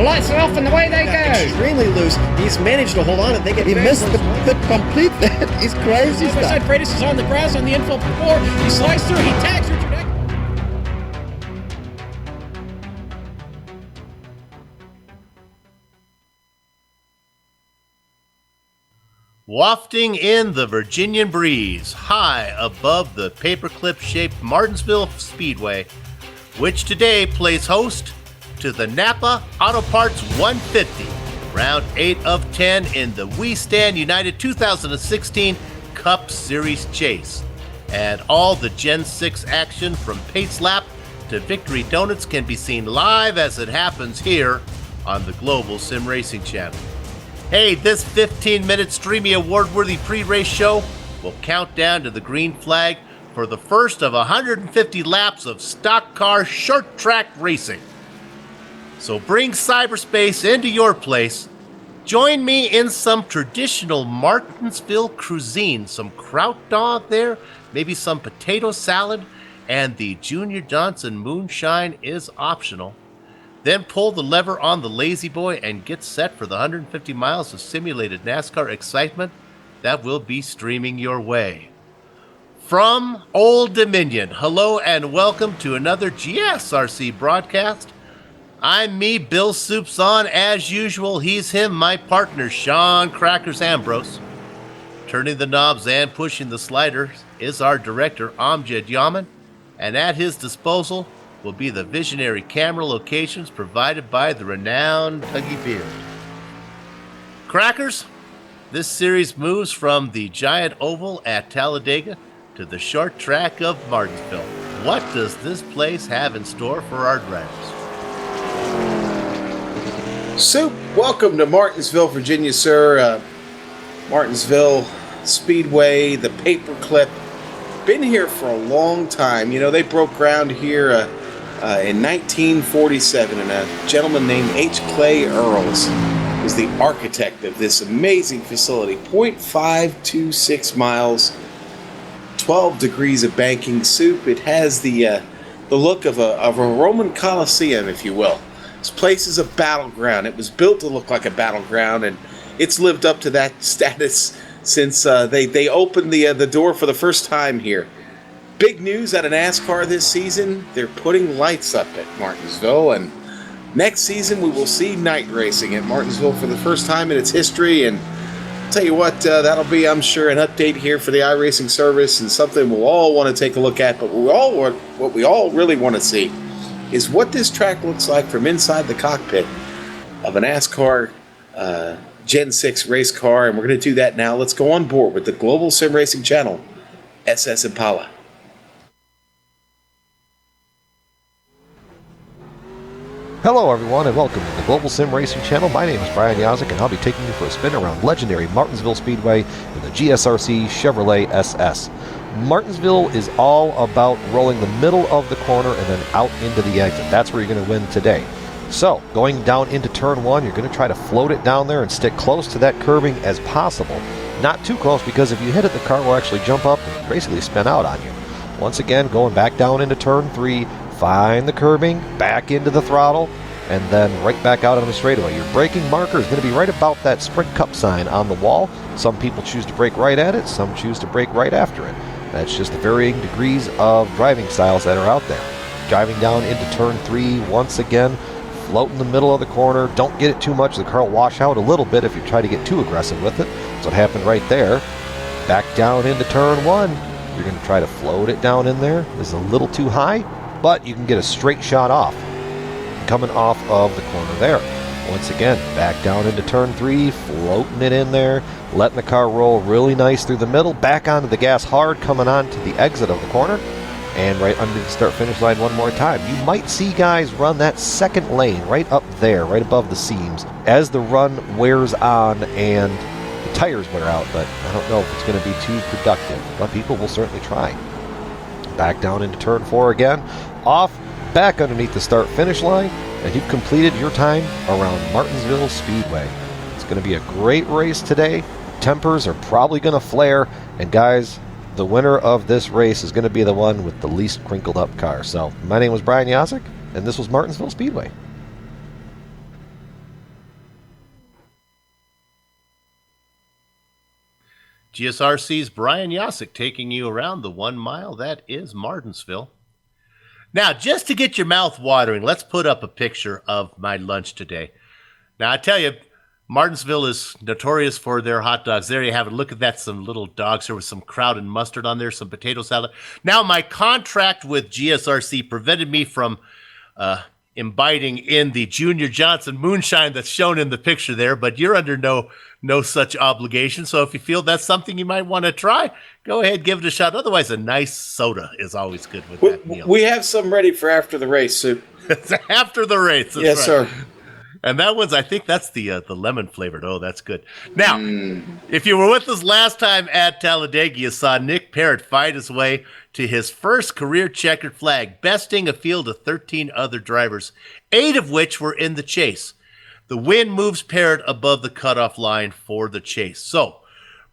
The lights are off and away they go. Extremely loose. He's managed to hold on and they get. He missed the complete. He's crazy stuff. Side Freitas is on the grass on the infield before. He slides through. He tags Richard Eck. Wafting in the Virginian breeze, high above the paperclip-shaped Martinsville Speedway, which today plays host to the Napa Auto Parts 150, round 8 of 10 in the We Stand United 2016 Cup Series Chase. And all the Gen 6 action from Pace Lap to Victory Donuts can be seen live as it happens here on the Global Sim Racing Channel. Hey, this 15-minute streamy award-worthy pre-race show will count down to the green flag for the first of 150 laps of stock car short track racing. So bring cyberspace into your place. Join me in some traditional Martinsville cuisine, some kraut dog there, maybe some potato salad, and the Junior Johnson moonshine is optional. Then pull the lever on the Lazy Boy and get set for the 150 miles of simulated NASCAR excitement that will be streaming your way. From Old Dominion, hello and welcome to another GSRC broadcast. I'm me, Bill Soups on, as usual. He's him, my partner, Sean Crackers Ambrose. Turning the knobs and pushing the sliders is our director, Amjad Yaman, and at his disposal will be the visionary camera locations provided by the renowned Tuggy Beard. Crackers, this series moves from the giant oval at Talladega to the short track of Martinsville. What does this place have in store for our drivers? Soup, welcome to Martinsville, Virginia, sir. Martinsville Speedway, the paperclip. Been here for a long time. You know, they broke ground here in 1947, and a gentleman named H. Clay Earls was the architect of this amazing facility. 0.526 miles, 12 degrees of banking. Soup. It has the look of a Roman Colosseum, if you will. This place is a battleground. It was built to look like a battleground, and it's lived up to that status since they opened the door for the first time here. Big news out of NASCAR this season. They're putting lights up at Martinsville, and next season we will see night racing at Martinsville for the first time in its history. And I'll tell you what, that'll be, I'm sure, an update here for the iRacing service and something we'll all want to take a look at. But what we all really want to see is what this track looks like from inside the cockpit of a NASCAR Gen 6 race car, and we're going to do that now. Let's go on board with the Global Sim Racing Channel, SS Impala. Hello everyone and welcome to the Global Sim Racing Channel. My name is Brian Yazik and I'll be taking you for a spin around legendary Martinsville Speedway in the GSRC Chevrolet SS. Martinsville is all about rolling the middle of the corner and then out into the exit. That's where you're going to win today. So, going down into turn 1, you're going to try to float it down there and stick close to that curbing as possible. Not too close, because if you hit it, the car will actually jump up and basically spin out on you. Once again, going back down into turn 3, find the curbing, back into the throttle, and then right back out on the straightaway. Your braking marker is going to be right about that Sprint Cup sign on the wall. Some people choose to brake right at it, some choose to brake right after it. That's just the varying degrees of driving styles that are out there. Driving down into turn 3, once again, float in the middle of the corner. Don't get it too much. The car will wash out a little bit if you try to get too aggressive with it. That's what happened right there. Back down into turn 1. You're going to try to float it down in there. This is a little too high, but you can get a straight shot off. Coming off of the corner there. Once again, back down into turn 3, floating it in there, letting the car roll really nice through the middle, back onto the gas hard, coming on to the exit of the corner, and right under the start-finish line one more time. You might see guys run that second lane right up there, right above the seams, as the run wears on and the tires wear out, but I don't know if it's going to be too productive, but people will certainly try. Back down into turn 4 again, off, back underneath the start-finish line, and you've completed your time around Martinsville Speedway. It's going to be a great race today. Tempers are probably going to flare, and guys, the winner of this race is going to be the one with the least crinkled up car. So, my name was Brian Yazik, and this was Martinsville Speedway. GSRC's Brian Yasick taking you around the 1 mile. That is Martinsville. Now, just to get your mouth watering, let's put up a picture of my lunch today. Now, I tell you, Martinsville is notorious for their hot dogs. There you have it. Look at that, some little dogs. There was some kraut and mustard on there, some potato salad. Now, my contract with GSRC prevented me from imbibing in the Junior Johnson moonshine that's shown in the picture there, but you're under no such obligation. So if you feel that's something you might want to try, go ahead, give it a shot. Otherwise, a nice soda is always good with that meal. We have some ready for after the race, Sue. After the race. That's yes, right. sir. And that one's, I think that's the lemon flavored. Oh, that's good. Now, if you were with us last time at Talladega, you saw Nick Parrott fight his way to his first career checkered flag, besting a field of 13 other drivers, 8 of which were in the chase. The win moves Parrott above the cutoff line for the chase. So,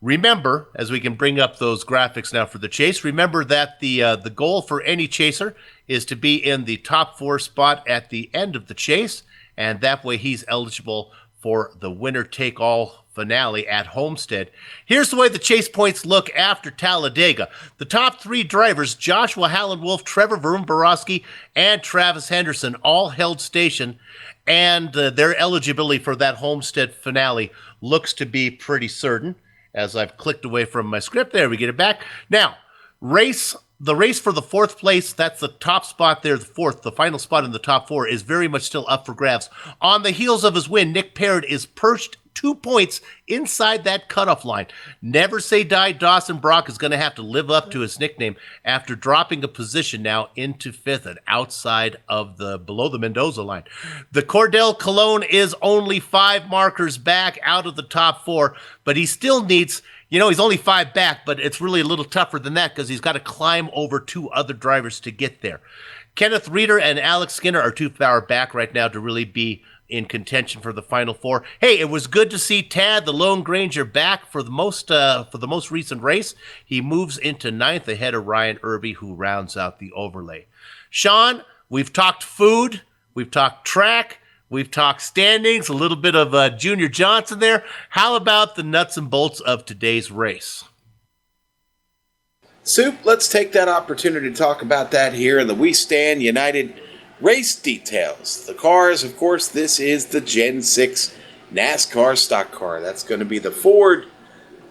remember, as we can bring up those graphics now for the chase, remember that the goal for any chaser is to be in the top 4 spot at the end of the chase, and that way he's eligible for the winner-take-all finale at Homestead. Here's the way the chase points look after Talladega. The top 3 drivers, Joshua Hallen-Wolf, Trevor Borowski, and Travis Henderson, all held station, and their eligibility for that Homestead finale looks to be pretty certain. As I've clicked away from my script, there we get it back. Now, the race for the 4th place, that's the top spot there, the final spot in the top 4, is very much still up for grabs. On the heels of his win, Nick Parrott is perched 2 points inside that cutoff line. Never Say Die Dawson Brock is going to have to live up to his nickname after dropping a position now into 5th and outside of below the Mendoza line. The Cordell Cologne is only 5 markers back out of the top 4, but he still needs... he's only 5 back, but it's really a little tougher than that because he's got to climb over 2 other drivers to get there. Kenneth Reeder and Alex Skinner are too far back right now to really be in contention for the final 4. Hey, it was good to see Tad, the Lone Granger, back for the most recent race. He moves into 9th ahead of Ryan Irby, who rounds out the overlay. Sean, we've talked food, we've talked track, we've talked standings, a little bit of Junior Johnson there. How about the nuts and bolts of today's race? Soup, let's take that opportunity to talk about that here in the We Stand United race details. The cars, of course, this is the Gen 6 NASCAR stock car. That's going to be the Ford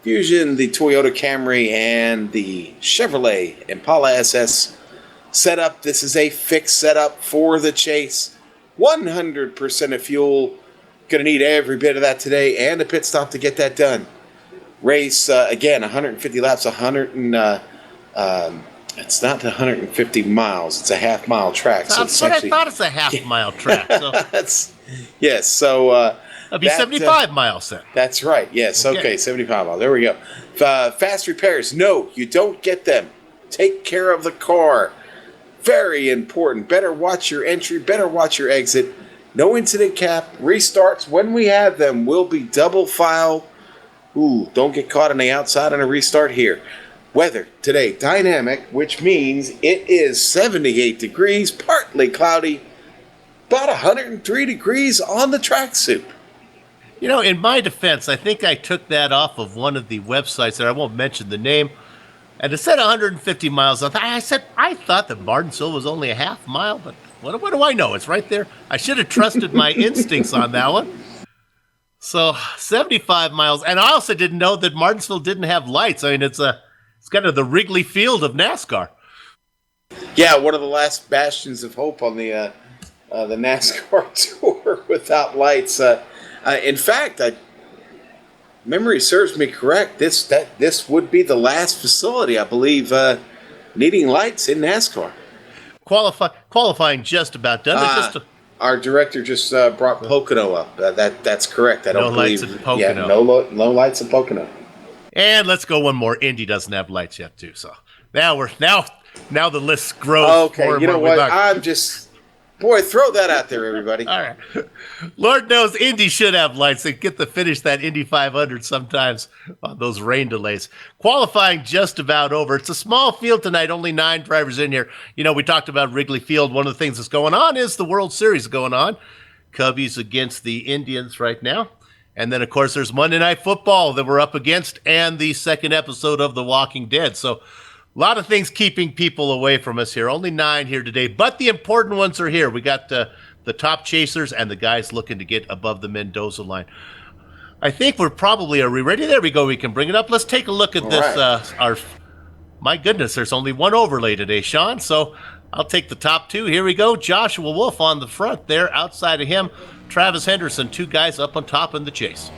Fusion, the Toyota Camry, and the Chevrolet Impala SS setup. This is a fixed setup for the chase. 100% of fuel. Going to need every bit of that today and a pit stop to get that done. Race, again, 150 laps, it's not 150 miles. It's a half-mile track. So I thought it's a half-mile track. So. Yes, so... That'd be 75 miles then. That's right, yes. Okay, 75 miles. There we go. Fast repairs. No, you don't get them. Take care of the car. Very important. Better watch your entry. Better watch your exit. No incident cap. Restarts, when we have them, will be double file. Ooh, don't get caught on the outside on a restart here. Weather today, dynamic, which means it is 78 degrees, partly cloudy, about 103 degrees on the tracksuit. In my defense, I think I took that off of one of the websites that I won't mention the name, and it said 150 miles. I thought that Martinsville was only a half mile, but what do I know? It's right there. I should have trusted my instincts on that one. So 75 miles, and I also didn't know that Martinsville didn't have lights. I mean, it's kind of the Wrigley Field of NASCAR. Yeah, one of the last bastions of hope on the NASCAR tour without lights. In fact, memory serves me correct. This would be the last facility, I believe, needing lights in NASCAR. Qualifying just about done. Our director just brought Pocono up. That's correct. I don't believe. No lights in Pocono. Yeah, no lights in Pocono. And let's go one more. Indy doesn't have lights yet, too. So now the list grows. Okay, you know what? I'm just... Boy, throw that out there, everybody. All right. Lord knows Indy should have lights. They get to finish that Indy 500 sometimes on those rain delays. Qualifying just about over. It's a small field tonight, only 9 drivers in here. We talked about Wrigley Field. One of the things that's going on is the World Series going on. Cubbies against the Indians right now. And then, of course, there's Monday Night Football that we're up against and the second episode of The Walking Dead. So a lot of things keeping people away from us here. Only 9 here today, but the important ones are here. We got the top chasers and the guys looking to get above the Mendoza line. I think are we ready? There we go. We can bring it up. Let's take a look at this. Right. My goodness, there's only one overlay today, Sean. So I'll take the top 2. Here we go. Joshua Wolf on the front there. Outside of him, Travis Henderson, 2 guys up on top in the chase.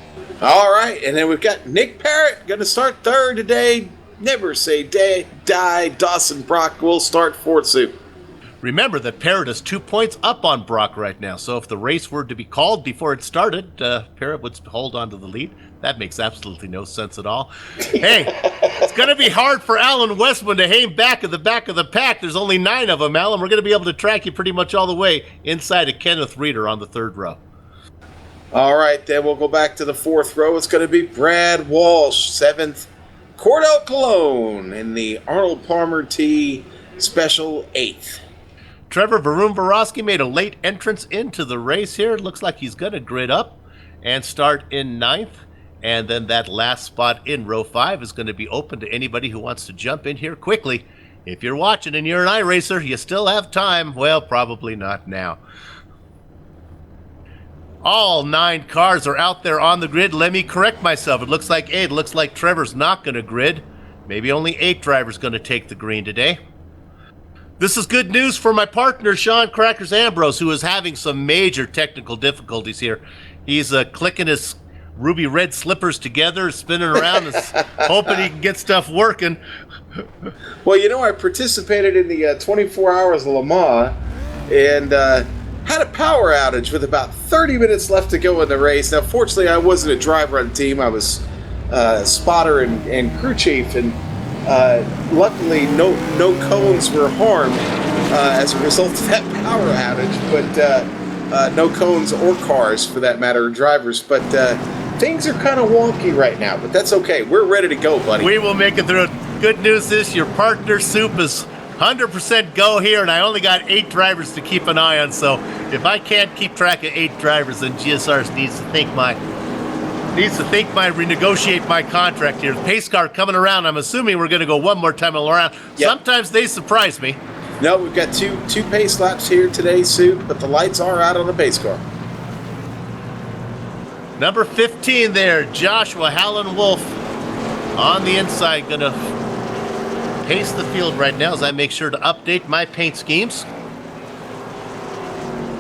All right, and then we've got Nick Parrott going to start 3rd today. Never say die. Dawson Brock will start 4th, Soup. Remember that Parrott is 2 points up on Brock right now, so if the race were to be called before it started, Parrott would hold on to the lead. That makes absolutely no sense at all. Hey, it's going to be hard for Alan Westman to hang back at the back of the pack. There's only 9 of them, Alan. We're going to be able to track you pretty much all the way inside of Kenneth Reeder on the 3rd row. All right, then we'll go back to the 4th row. It's going to be Brad Walsh, 7th, Cordell Cologne in the Arnold Palmer T Special 8th. Trevor Varun-Borowski made a late entrance into the race here. Looks like he's going to grid up and start in 9th. And then that last spot in row 5 is going to be open to anybody who wants to jump in here quickly. If you're watching and you're an iRacer, you still have time. Well, probably not now. All 9 cars are out there on the grid. Let me correct myself. It looks like 8. It looks like Trevor's not going to grid. Maybe only 8 drivers going to take the green today. This is good news for my partner, Sean Crackers Ambrose, who is having some major technical difficulties here. He's clicking his ruby red slippers together, spinning around, and hoping he can get stuff working. Well, I participated in the 24 Hours of Le Mans and had a power outage with about 30 minutes left to go in the race. Now, fortunately, I wasn't a driver on the team. I was spotter and crew chief, and luckily no cones were harmed as a result of that power outage, but no cones or cars, for that matter, or drivers. But things are kind of wonky right now, but that's okay. We're ready to go, buddy. We will make it through. Good news is your partner, Soup, is 100% go here, and I only got 8 drivers to keep an eye on, so if I can't keep track of 8 drivers, then GSR needs to renegotiate my contract here. The pace car coming around. I'm assuming we're going to go one more time around. Yep. Sometimes they surprise me. No, we've got two pace laps here today, Sue, but the lights are out on the pace car. Number 15 there, Joshua Hallen Wolf on the inside, going to pace the field right now as I make sure to update my paint schemes.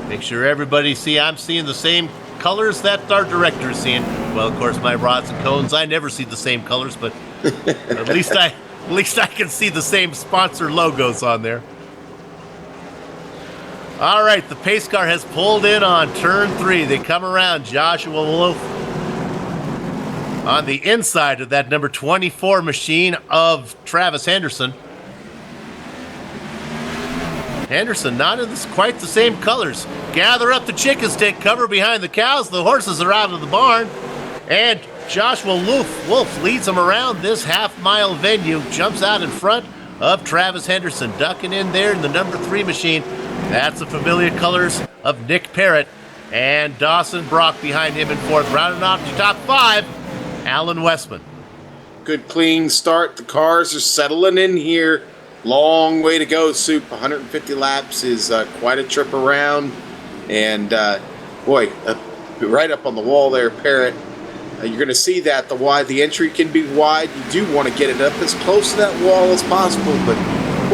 Make sure everybody I'm seeing the same colors that our director is seeing. Well, of course, my rods and cones, I never see the same colors, but at least I can see the same sponsor logos on there. All right, the pace car has pulled in on turn 3. They come around. Joshua Wolf on the inside of that number 24 machine of Travis Henderson. Henderson not in quite the same colors. Gather up the chickens, take cover behind the cows. The horses are out of the barn. And Joshua Wolf leads them around this half-mile venue, jumps out in front of Travis Henderson, ducking in there in the number 3 machine. That's the familiar colors of Nick Parrott and Dawson Brock behind him in 4th. Rounding off the top 5, Alan Westman. Good clean start. The cars are settling in here. Long way to go, Soup. 150 laps is quite a trip around. And, right up on the wall there, Parrott. You're going to see that the entry can be wide. You do want to get it up as close to that wall as possible, but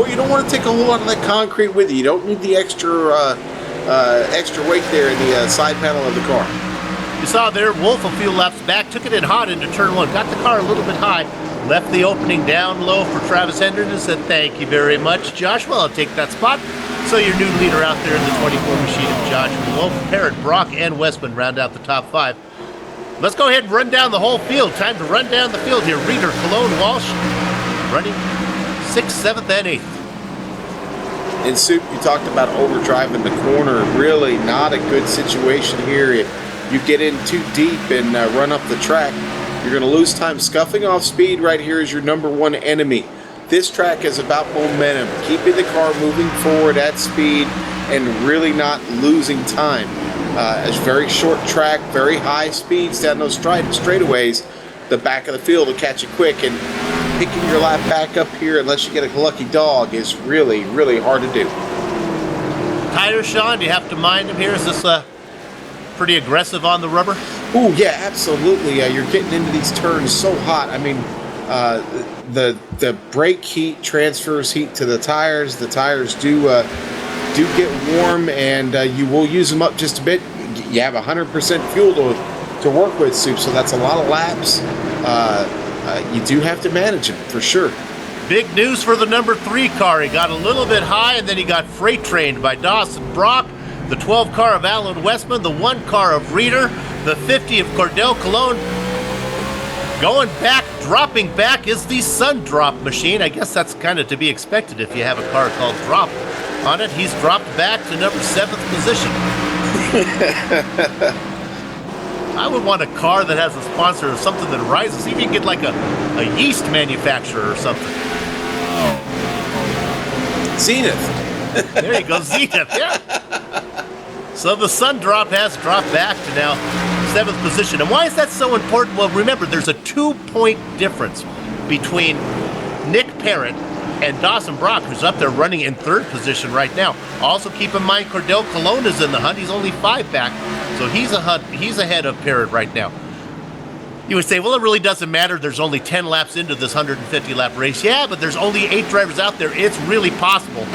you don't want to take a whole lot of that concrete with you. You don't need the extra weight there in the side panel of the car. You saw there, Wolf a few laps back, took it in hot into turn 1, got the car a little bit high, left the opening down low for Travis Henderson, said thank you very much, Joshua, I'll take that spot. So your new leader out there in the 24 machine of Joshua Wolf, Parrott, Brock, and Westman round out the top 5. Let's go ahead and run down the whole field. Time to run down the field here. Reeder, Cologne, Walsh, running 6th, 7th, and 8th. In Soup, you talked about overdriving the corner. Really not a good situation here. If you get in too deep and run up the track, you're going to lose time. Scuffing off speed right here is your number 1 enemy. This track is about momentum, keeping the car moving forward at speed and really not losing time. a very short track, very high speeds down those straightaways. The back of the field will catch you quick, and picking your lap back up here, unless you get a lucky dog, is really, really hard to do. Tires, Sean, do you have to mind him here? Is this pretty aggressive on the rubber? Oh yeah, absolutely. You're getting into these turns so hot. I mean, the brake heat transfers heat to the tires. The tires do get warm, and you will use them up just a bit. You have 100% fuel to work with, Soup, so that's a lot of laps. You do have to manage them for sure. Big news for the number 3 car. He got a little bit high, and then he got freight trained by Dawson Brock. The 12 car of Alan Westman, the 1 car of Reeder, the 50 of Cordell Cologne. Going back, dropping back is the Sun Drop machine. I guess that's kind of to be expected if you have a car called Drop on it. He's dropped back to number 7th position. I would want a car that has a sponsor or something that rises. See if you can get like a yeast manufacturer or something. Zenith. There you go, Zenith, yeah. So the Sun Drop has dropped back to now 7th position. And why is that so important? Well, remember, there's a 2-point difference between Nick Parrott and Dawson Brock, who's up there running in 3rd position right now. Also, keep in mind, Cordell Cologne is in the hunt. He's only 5 back, so he's ahead of Parrott right now. You would say, well, it really doesn't matter. There's only 10 laps into this 150-lap race. Yeah, but there's only 8 drivers out there. It's really possible.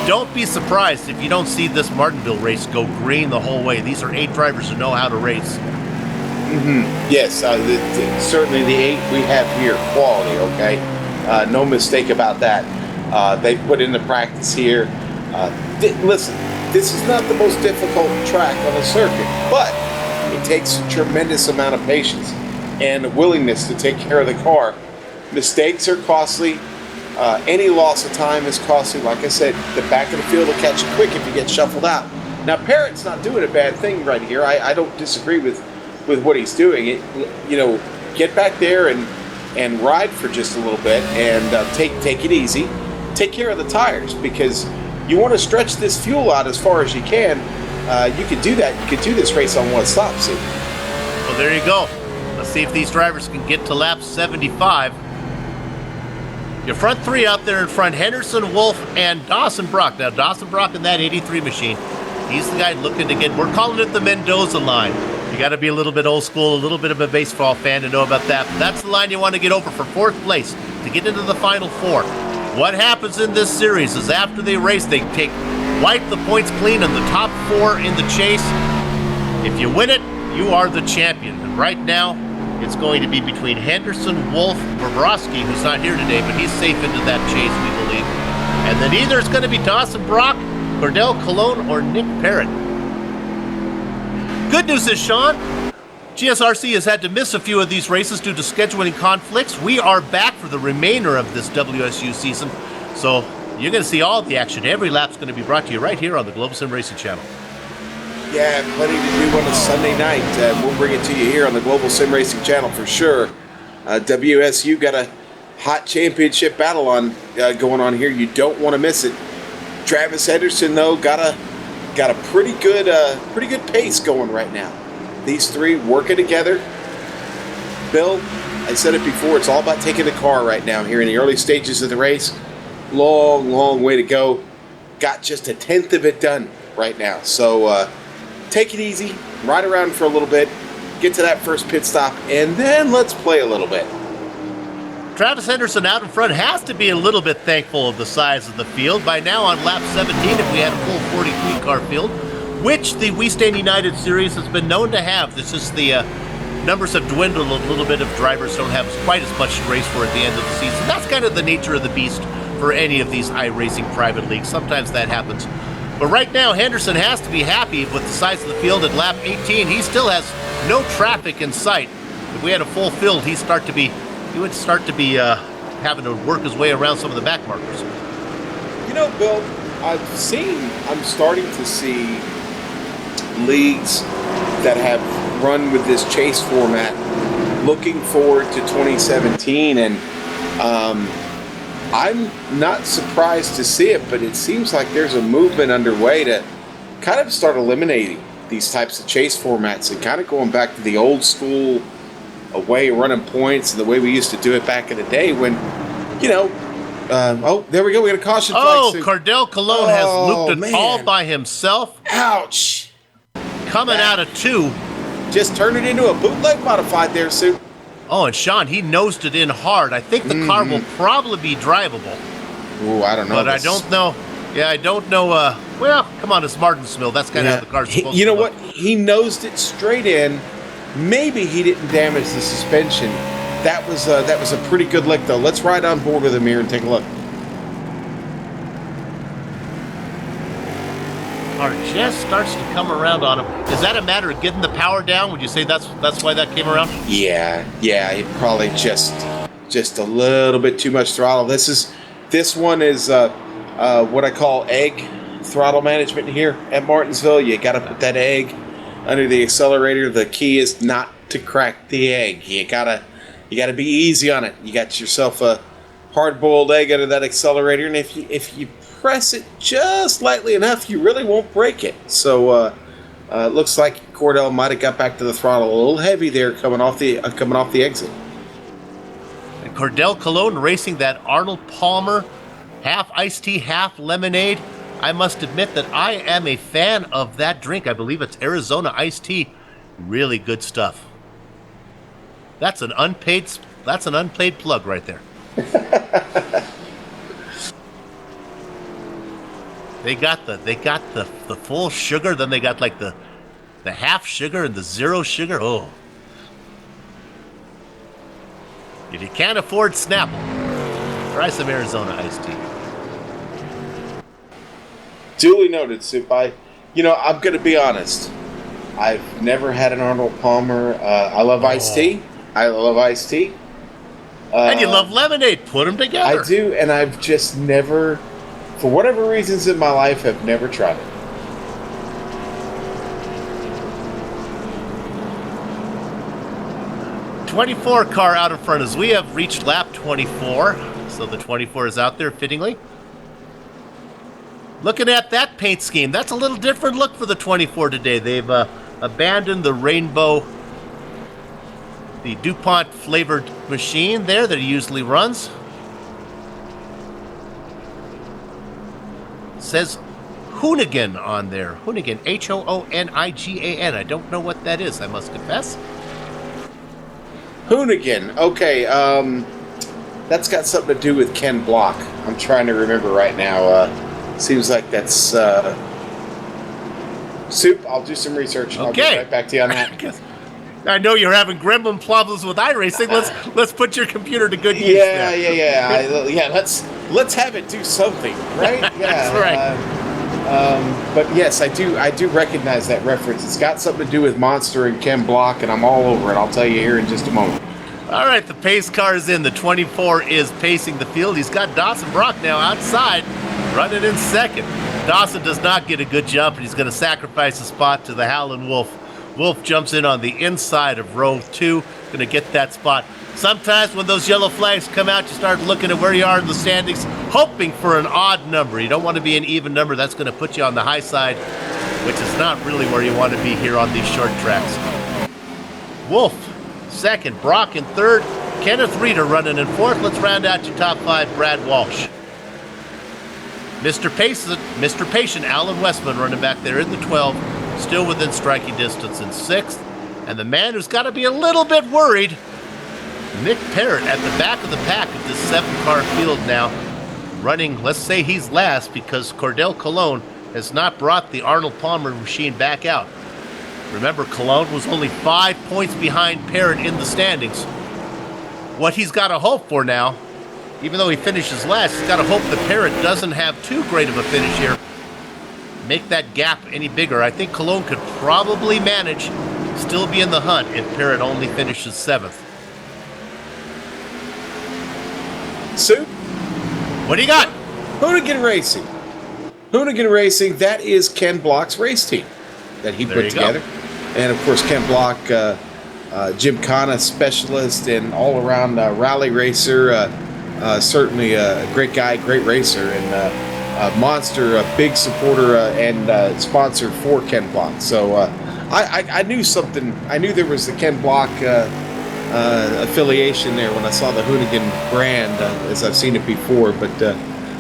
Don't be surprised if you don't see this Martinsville race go green the whole way. These are 8 drivers who know how to race. Yes, certainly the 8 we have here, quality, okay? No mistake about that. They put in the practice here. Listen, this is not the most difficult track on the circuit, but it takes a tremendous amount of patience and a willingness to take care of the car. Mistakes are costly. Any loss of time is costly. Like I said, the back of the field will catch you quick if you get shuffled out. Now, Parrott's not doing a bad thing right here. I don't disagree with what he's doing. Get back there and ride for just a little bit and take it easy. Take care of the tires, because you want to stretch this fuel out as far as you can. You could do that. You could do this race on one stop, see? Well, there you go. Let's see if these drivers can get to lap 75. Your front 3 out there in front, Henderson, Wolf, and Dawson Brock. Now, Dawson Brock in that 83 machine, he's the guy looking to get, we're calling it the Mendoza line. You got to be a little bit old school, a little bit of a baseball fan to know about that. But that's the line you want to get over for 4th place to get into the Final 4. What happens in this series is after they race, they wipe the points clean on the top 4 in the chase. If you win it, you are the champion. And right now, it's going to be between Henderson, Wolf, Bobrovsky, who's not here today, but he's safe into that chase, we believe. And then either it's going to be Dawson Brock, Cordell Cologne, or Nick Parrott. Good news is, Sean, GSRC has had to miss a few of these races due to scheduling conflicts. We are back for the remainder of this WSU season, so you're going to see all the action. Every lap's going to be brought to you right here on the Global Sim Racing Channel. Yeah, plenty to do on a Sunday night. We'll bring it to you here on the Global Sim Racing Channel for sure. WSU got a hot championship battle going on here. You don't want to miss it. Travis Henderson, though, got a pretty good pace going right now. These 3 working together. Bill, I said it before, it's all about taking the car right now here in the early stages of the race. Long way to go. Got just a 1/10 of it done right now. So take it easy, ride around for a little bit, get to that first pit stop, and then let's play a little bit. Travis Henderson out in front has to be a little bit thankful of the size of the field. By now on lap 17, if we had a full 43-car field, which the We Stand United series has been known to have. This is the numbers have dwindled a little bit. Of drivers don't have quite as much to race for at the end of the season. That's kind of the nature of the beast for any of these iRacing private leagues. Sometimes that happens. But right now, Henderson has to be happy with the size of the field at lap 18. He still has no traffic in sight. If we had a full field, he would start to be having to work his way around some of the back markers. You know, Bill, I'm starting to see leagues that have run with this chase format looking forward to 2017, and I'm not surprised to see it, but it seems like there's a movement underway to kind of start eliminating these types of chase formats and kind of going back to the old school way of running points and the way we used to do it back in the day when, oh, there we go. We got a caution flag. Oh, Cordell Cologne has looped it man. all by himself. Ouch. Coming out of 2. Just turned it into a bootleg modified there, Sue. Oh, and Sean, he nosed it in hard. I think the car will probably be drivable. Ooh, I don't know. But I don't know. Yeah, I don't know. Well, come on, it's Martinsville. That's kind of how the car's supposed to You know look. what? He nosed it straight in. Maybe he didn't damage the suspension. That was a pretty good lick, though. Let's ride on board with him here and take a look. Car just starts to come around on him. Is that a matter of getting the power down? Would you say that's why that came around? Yeah, it probably just a little bit too much throttle. This one is what I call egg throttle management here at Martinsville. You got to put that egg under the accelerator. The key is not to crack the egg. You gotta be easy on it. You got yourself a hard-boiled egg under that accelerator, and if you press it just lightly enough, you really won't break it. So it looks like Cordell might have got back to the throttle a little heavy there coming off the exit. And Cordell Cologne racing that Arnold Palmer half iced tea, half lemonade. I must admit that I am a fan of that drink. I believe it's Arizona iced tea. Really good stuff. That's an unpaid plug right there. They got the full sugar, then they got like the half sugar and the zero sugar. Oh. If you can't afford Snapple, try some Arizona iced tea. Duly noted, Soup. I'm going to be honest. I've never had an Arnold Palmer. I love iced tea. And you love lemonade. Put them together. I do, and I've just never, for whatever reasons in my life, have never tried it. '24 car out in front as we have reached lap 24. So the 24 is out there fittingly. Looking at that paint scheme, that's a little different look for the 24 today. They've abandoned the rainbow, the DuPont flavored machine there that he usually runs. Says Hoonigan on there. Hoonigan, Hoonigan. I don't know what that is, I must confess. Hoonigan. Okay, that's got something to do with Ken Block. I'm trying to remember right now. Seems like that's Soup. I'll do some research. Okay. I'll get right back to you on that. I know you're having gremlin problems with iRacing. Let's put your computer to good use. Yeah. Let's have it do something, right? Yeah, that's right. But yes, I do recognize that reference. It's got something to do with Monster and Ken Block, and I'm all over it. I'll tell you here in just a moment. All right, the pace car is in. The 24 is pacing the field. He's got Dawson Brock now outside, running in second. Dawson does not get a good jump, and he's going to sacrifice a spot to the Howlin' Wolf. Wolf jumps in on the inside of row 2, going to get that spot. Sometimes when those yellow flags come out, you start looking at where you are in the standings, hoping for an odd number. You don't want to be an even number. That's going to put you on the high side, which is not really where you want to be here on these short tracks. Wolf, second. Brock in third. Kenneth Reeder running in fourth. Let's round out your top 5. Brad Walsh. Mr. Patient, Alan Westman running back there in the 12, still within striking distance in 6th. And the man who's got to be a little bit worried, Nick Parrott at the back of the pack of this 7-car field now, running, let's say he's last, because Cordell Cologne has not brought the Arnold Palmer machine back out. Remember, Cologne was only 5 points behind Parrott in the standings. What he's got to hope for now, even though he finishes last, he's got to hope that Parrott doesn't have too great of a finish here. Make that gap any bigger. I think Cologne could probably manage, still be in the hunt if Parrott only finishes 7th. Soup? What do you got? Hoonigan Racing. Hoonigan Racing, that is Ken Block's race team that he put together. And of course, Ken Block, Gymkhana specialist and all-around rally racer. Certainly a great guy, great racer, and Monster, a big supporter and sponsor for Ken Block. So I knew something. I knew there was the Ken Block affiliation there when I saw the Hoonigan brand, as I've seen it before. But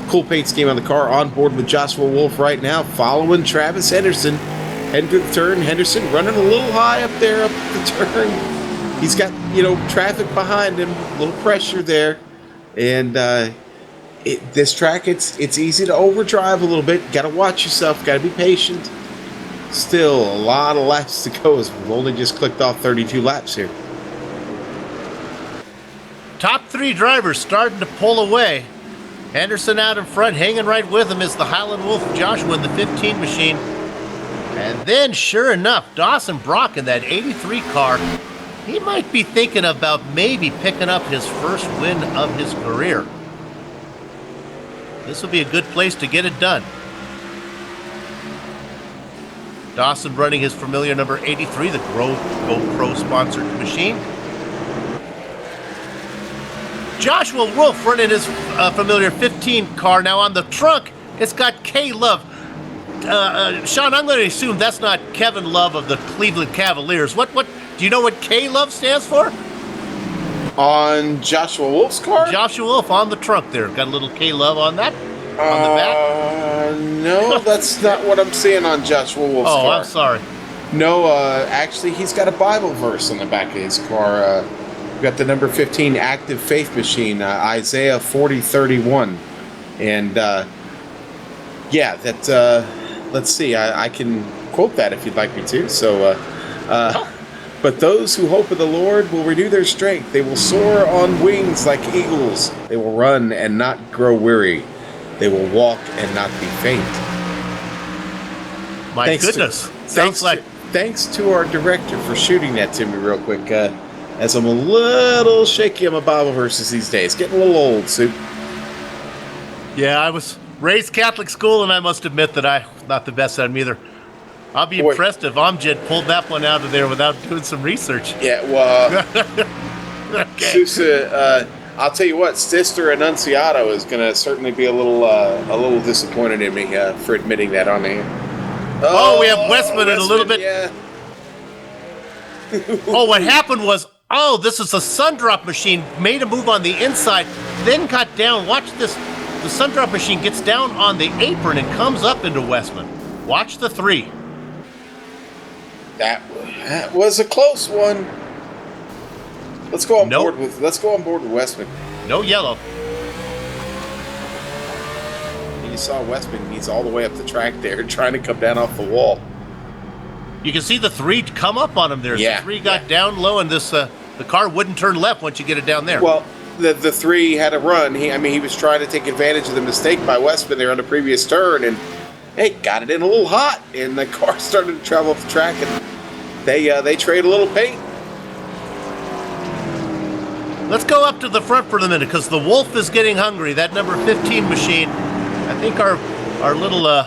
cool paint scheme on the car. On board with Joshua Wolf right now, following Travis Henderson. Heading to the turn. Henderson running a little high up there up the turn. He's got, traffic behind him, a little pressure there. And this track, it's easy to overdrive a little bit. Got to watch yourself. Got to be patient. Still a lot of laps to go as we've only just clicked off 32 laps here. Top 3 drivers starting to pull away. Henderson out in front, hanging right with him is the Highland Wolf Joshua in the 15 machine. And then, sure enough, Dawson Brock in that 83 car, he might be thinking about maybe picking up his first win of his career. This will be a good place to get it done. Dawson running his familiar number 83, the GoPro sponsored machine. Joshua Wolf running his familiar 15 car. Now on the trunk, it's got K Love. Sean, I'm going to assume that's not Kevin Love of the Cleveland Cavaliers. What do you know what K Love stands for? On Joshua Wolf's car? Joshua Wolf on the trunk there. Got a little K Love on that? On the back? No, that's not what I'm seeing on Joshua Wolf's car. Oh, I'm sorry. No, actually, he's got a Bible verse on the back of his car. Got the number 15 Active Faith Machine, Isaiah 40:31. And, yeah, that... let's see, I can quote that if you'd like me to. So, but those who hope in the Lord will renew their strength. They will soar on wings like eagles. They will run and not grow weary. They will walk and not be faint. My goodness. Thanks to our director for shooting that to me real quick. As I'm a little shaky on my Bible verses these days. Getting a little old, Sue. Yeah, I was raised Catholic school, and I must admit that I'm not the best at them either. I'll be impressed if Amjad pulled that one out of there without doing some research. Yeah, well, okay. Sousa, I'll tell you what, Sister Annunziato is going to certainly be a little disappointed in me for admitting that on here. Oh, we have Westman in a little bit. Yeah. Oh, what happened was, this is a Sundrop machine, made a move on the inside, then got down. Watch this. The Sundrop machine gets down on the apron and comes up into Westman. Watch the 3. That was a close one. Let's go on board with Westman. No yellow. You saw Westman. He's all the way up the track there, trying to come down off the wall. You can see the 3 come up on him there. Yeah, The 3 got down low, and this the car wouldn't turn left once you get it down there. Well, the 3 had a run. He was trying to take advantage of the mistake by Westman there on the previous turn, and got it in a little hot, and the car started to travel up the track, and they trade a little paint. Let's go up to the front for a minute, because the Wolf is getting hungry. That number 15 machine, I think our little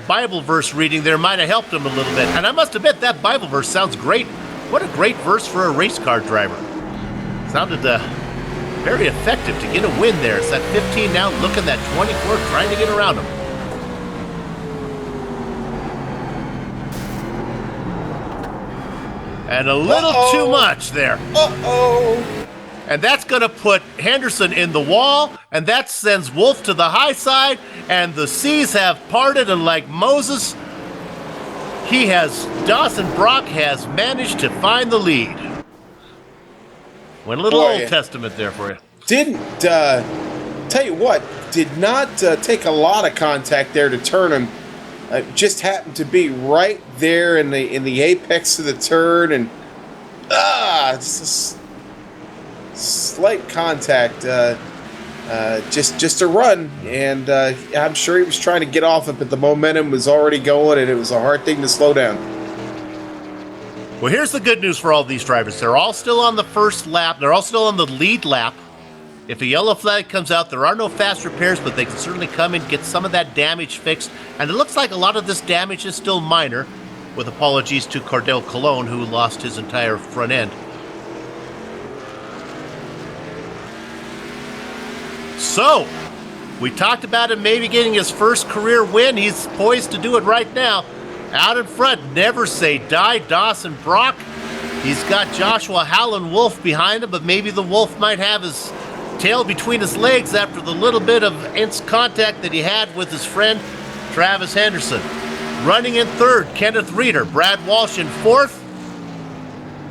Bible verse reading there might have helped him a little bit. And I must admit, that Bible verse sounds great. What a great verse for a race car driver. Sounded very effective to get a win there. It's that 15 now, looking that 24, trying to get around him. And a little too much there. And that's going to put Henderson in the wall, and that sends Wolf to the high side, and the seas have parted, and like Moses, Dawson Brock has managed to find the lead. Went a little Old Testament there for you. Tell you what, did not take a lot of contact there to turn him. Just happened to be right there in the apex of the turn, and just a slight contact, just a run, and I'm sure he was trying to get off it, but the momentum was already going, and it was a hard thing to slow down. Well, here's the good news for all these drivers. They're all still on the first lap. They're all still on the lead lap. If a yellow flag comes out, there are no fast repairs, but they can certainly come and get some of that damage fixed. And it looks like a lot of this damage is still minor, with apologies to Cordell Colon, who lost his entire front end. So, we talked about him maybe getting his first career win. He's poised to do it right now. Out in front, never say die, Dawson Brock. He's got Joshua Howland Wolf behind him, but maybe the Wolf might have his tail between his legs after the little bit of instant contact that he had with his friend Travis Henderson. Running in third, Kenneth Reeder. Brad Walsh in fourth.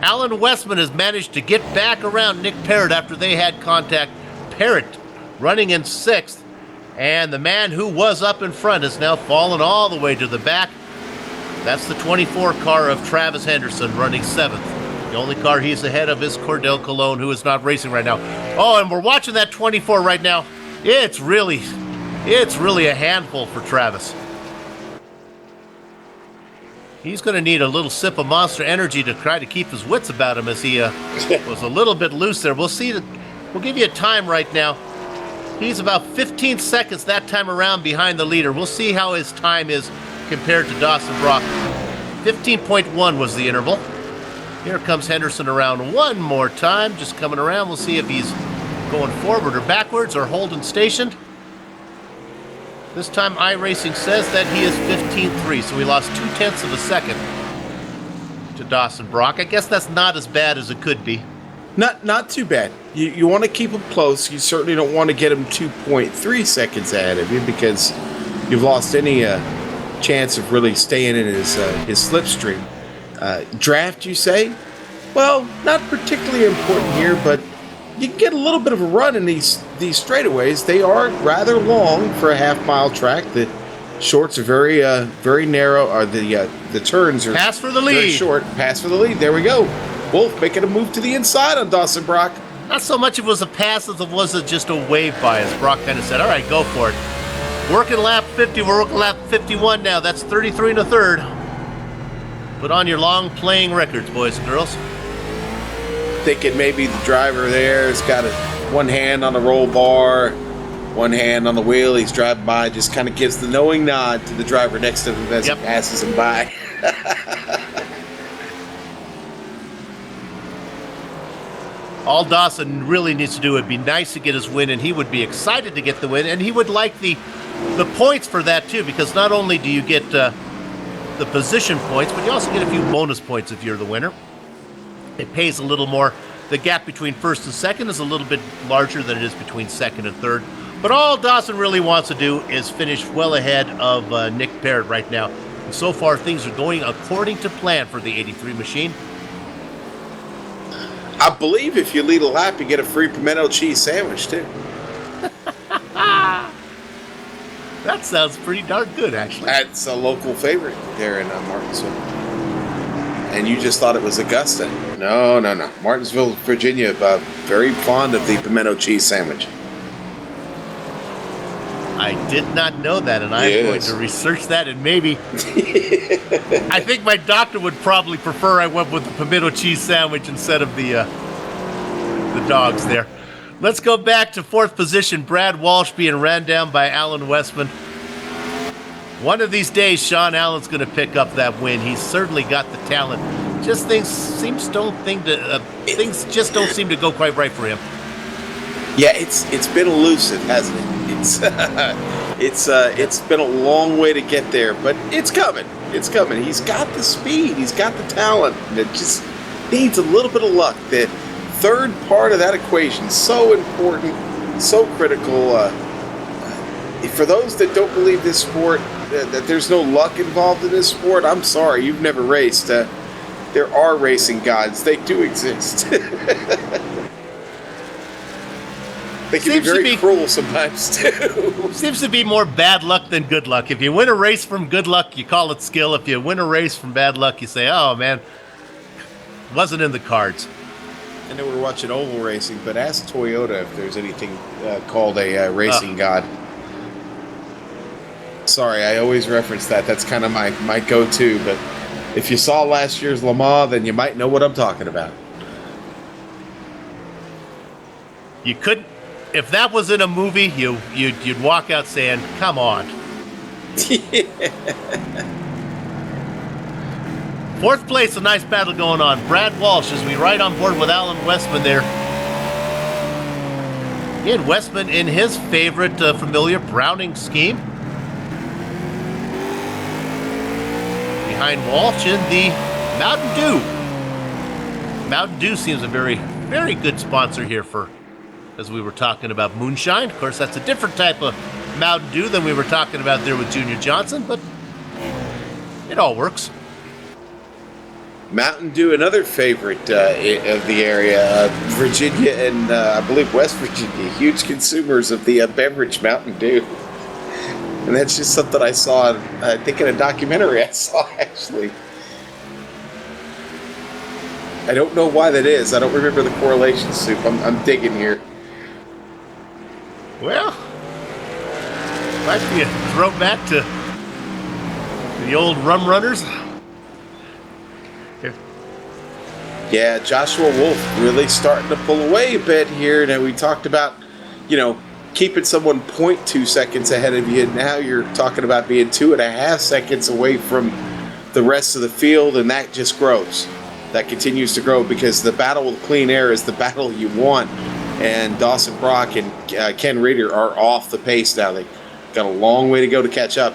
Alan Westman has managed to get back around Nick Parrott after they had contact. Parrott running in sixth. And the man who was up in front has now fallen all the way to the back. That's the 24 car of Travis Henderson running seventh. The only car he's ahead of is Cordell Cologne, who is not racing right now. Oh, and we're watching that 24 right now. It's really a handful for Travis. He's going to need a little sip of Monster Energy to try to keep his wits about him, as he was a little bit loose there. We'll see. We'll give you a time right now. He's about 15 seconds that time around behind the leader. We'll see how his time is compared to Dawson Brock. 15.1 was the interval. Here comes Henderson around one more time, just coming around. We'll see if he's going forward or backwards or holding stationed. This time iRacing says that he is 15.3, so we lost 0.2 of a second to Dawson Brock. I guess that's not as bad as it could be. Not too bad. You want to keep him close. You certainly don't want to get him 2.3 seconds ahead of you, because you've lost any chance of really staying in his slipstream. Draft, you say? Well, not particularly important here, but you can get a little bit of a run in these straightaways. They are rather long for a half-mile track. The shorts are very narrow. Or the turns are pass for the lead. Very short. Pass for the lead. There we go. Wolf making a move to the inside on Dawson Brock. Not so much it was a pass as it was just a wave by, as Brock kind of said, all right, go for it. Working lap 50, we're working lap 51 now. That's 33 and a third. Put on your long playing records, boys and girls. Thinking maybe the driver there has got one hand on the roll bar, one hand on the wheel. He's driving by, just kind of gives the knowing nod to the driver next to him as he passes him by. All Dawson really needs to do would be nice to get his win, and he would be excited to get the win, and he would like the points for that too, because not only do you get the position points, but you also get a few bonus points if you're the winner. It pays a little more. The gap between first and second is a little bit larger than it is between second and third. But all Dawson really wants to do is finish well ahead of Nick Parrott right now. And so far, things are going according to plan for the 83 machine. I believe if you lead a lap, you get a free pimento cheese sandwich, too. That sounds pretty darn good, actually. That's a local favorite there in Martinsville. And you just thought it was Augusta. No. Martinsville, Virginia, very fond of the pimento cheese sandwich. I did not know that, and I'm going to research that, and maybe... I think my doctor would probably prefer I went with the pimento cheese sandwich instead of the dogs there. Let's go back to fourth position. Brad Walsh being ran down by Alan Westman. One of these days, Sean Allen's going to pick up that win. He's certainly got the talent. Just things just don't seem to go quite right for him. Yeah, it's been elusive, hasn't it? It's been a long way to get there, but it's coming. It's coming. He's got the speed. He's got the talent. It just needs a little bit of luck. The third part of that equation, so important, so critical. For those that don't believe this sport, that there's no luck involved in this sport, I'm sorry, you've never raced. There are racing gods. They do exist. They can be very cruel sometimes, too. Seems to be more bad luck than good luck. If you win a race from good luck, you call it skill. If you win a race from bad luck, you say, oh, man, wasn't in the cards. I know we're watching oval racing, but ask Toyota if there's anything called a racing god. Sorry, I always reference that. That's kind of my go-to, but if you saw last year's Le Mans, then you might know what I'm talking about. You couldn't... If that was in a movie, you'd walk out saying, come on. Fourth place, a nice battle going on. Brad Walsh as we ride on board with Alan Westman there. Again, Westman in his favorite familiar Browning scheme. behind Walsh in the Mountain Dew. Mountain Dew seems a very, very good sponsor here as we were talking about moonshine. Of course, that's a different type of Mountain Dew than we were talking about there with Junior Johnson, but it all works. Mountain Dew, another favorite of the area. Virginia and I believe West Virginia, huge consumers of the beverage Mountain Dew. And that's just something I saw, I think, in a documentary I saw, actually. I don't know why that is. I don't remember the correlation, Soup. I'm digging here. Well, might be a throwback to the old rum runners. Yeah, Joshua Wolf really starting to pull away a bit here. Now, we talked about, keeping someone 0.2 seconds ahead of you. Now you're talking about being 2.5 seconds away from the rest of the field, and that just grows. That continues to grow because the battle with clean air is the battle you want. And Dawson Brock and Ken Reeder are off the pace now. They got a long way to go to catch up.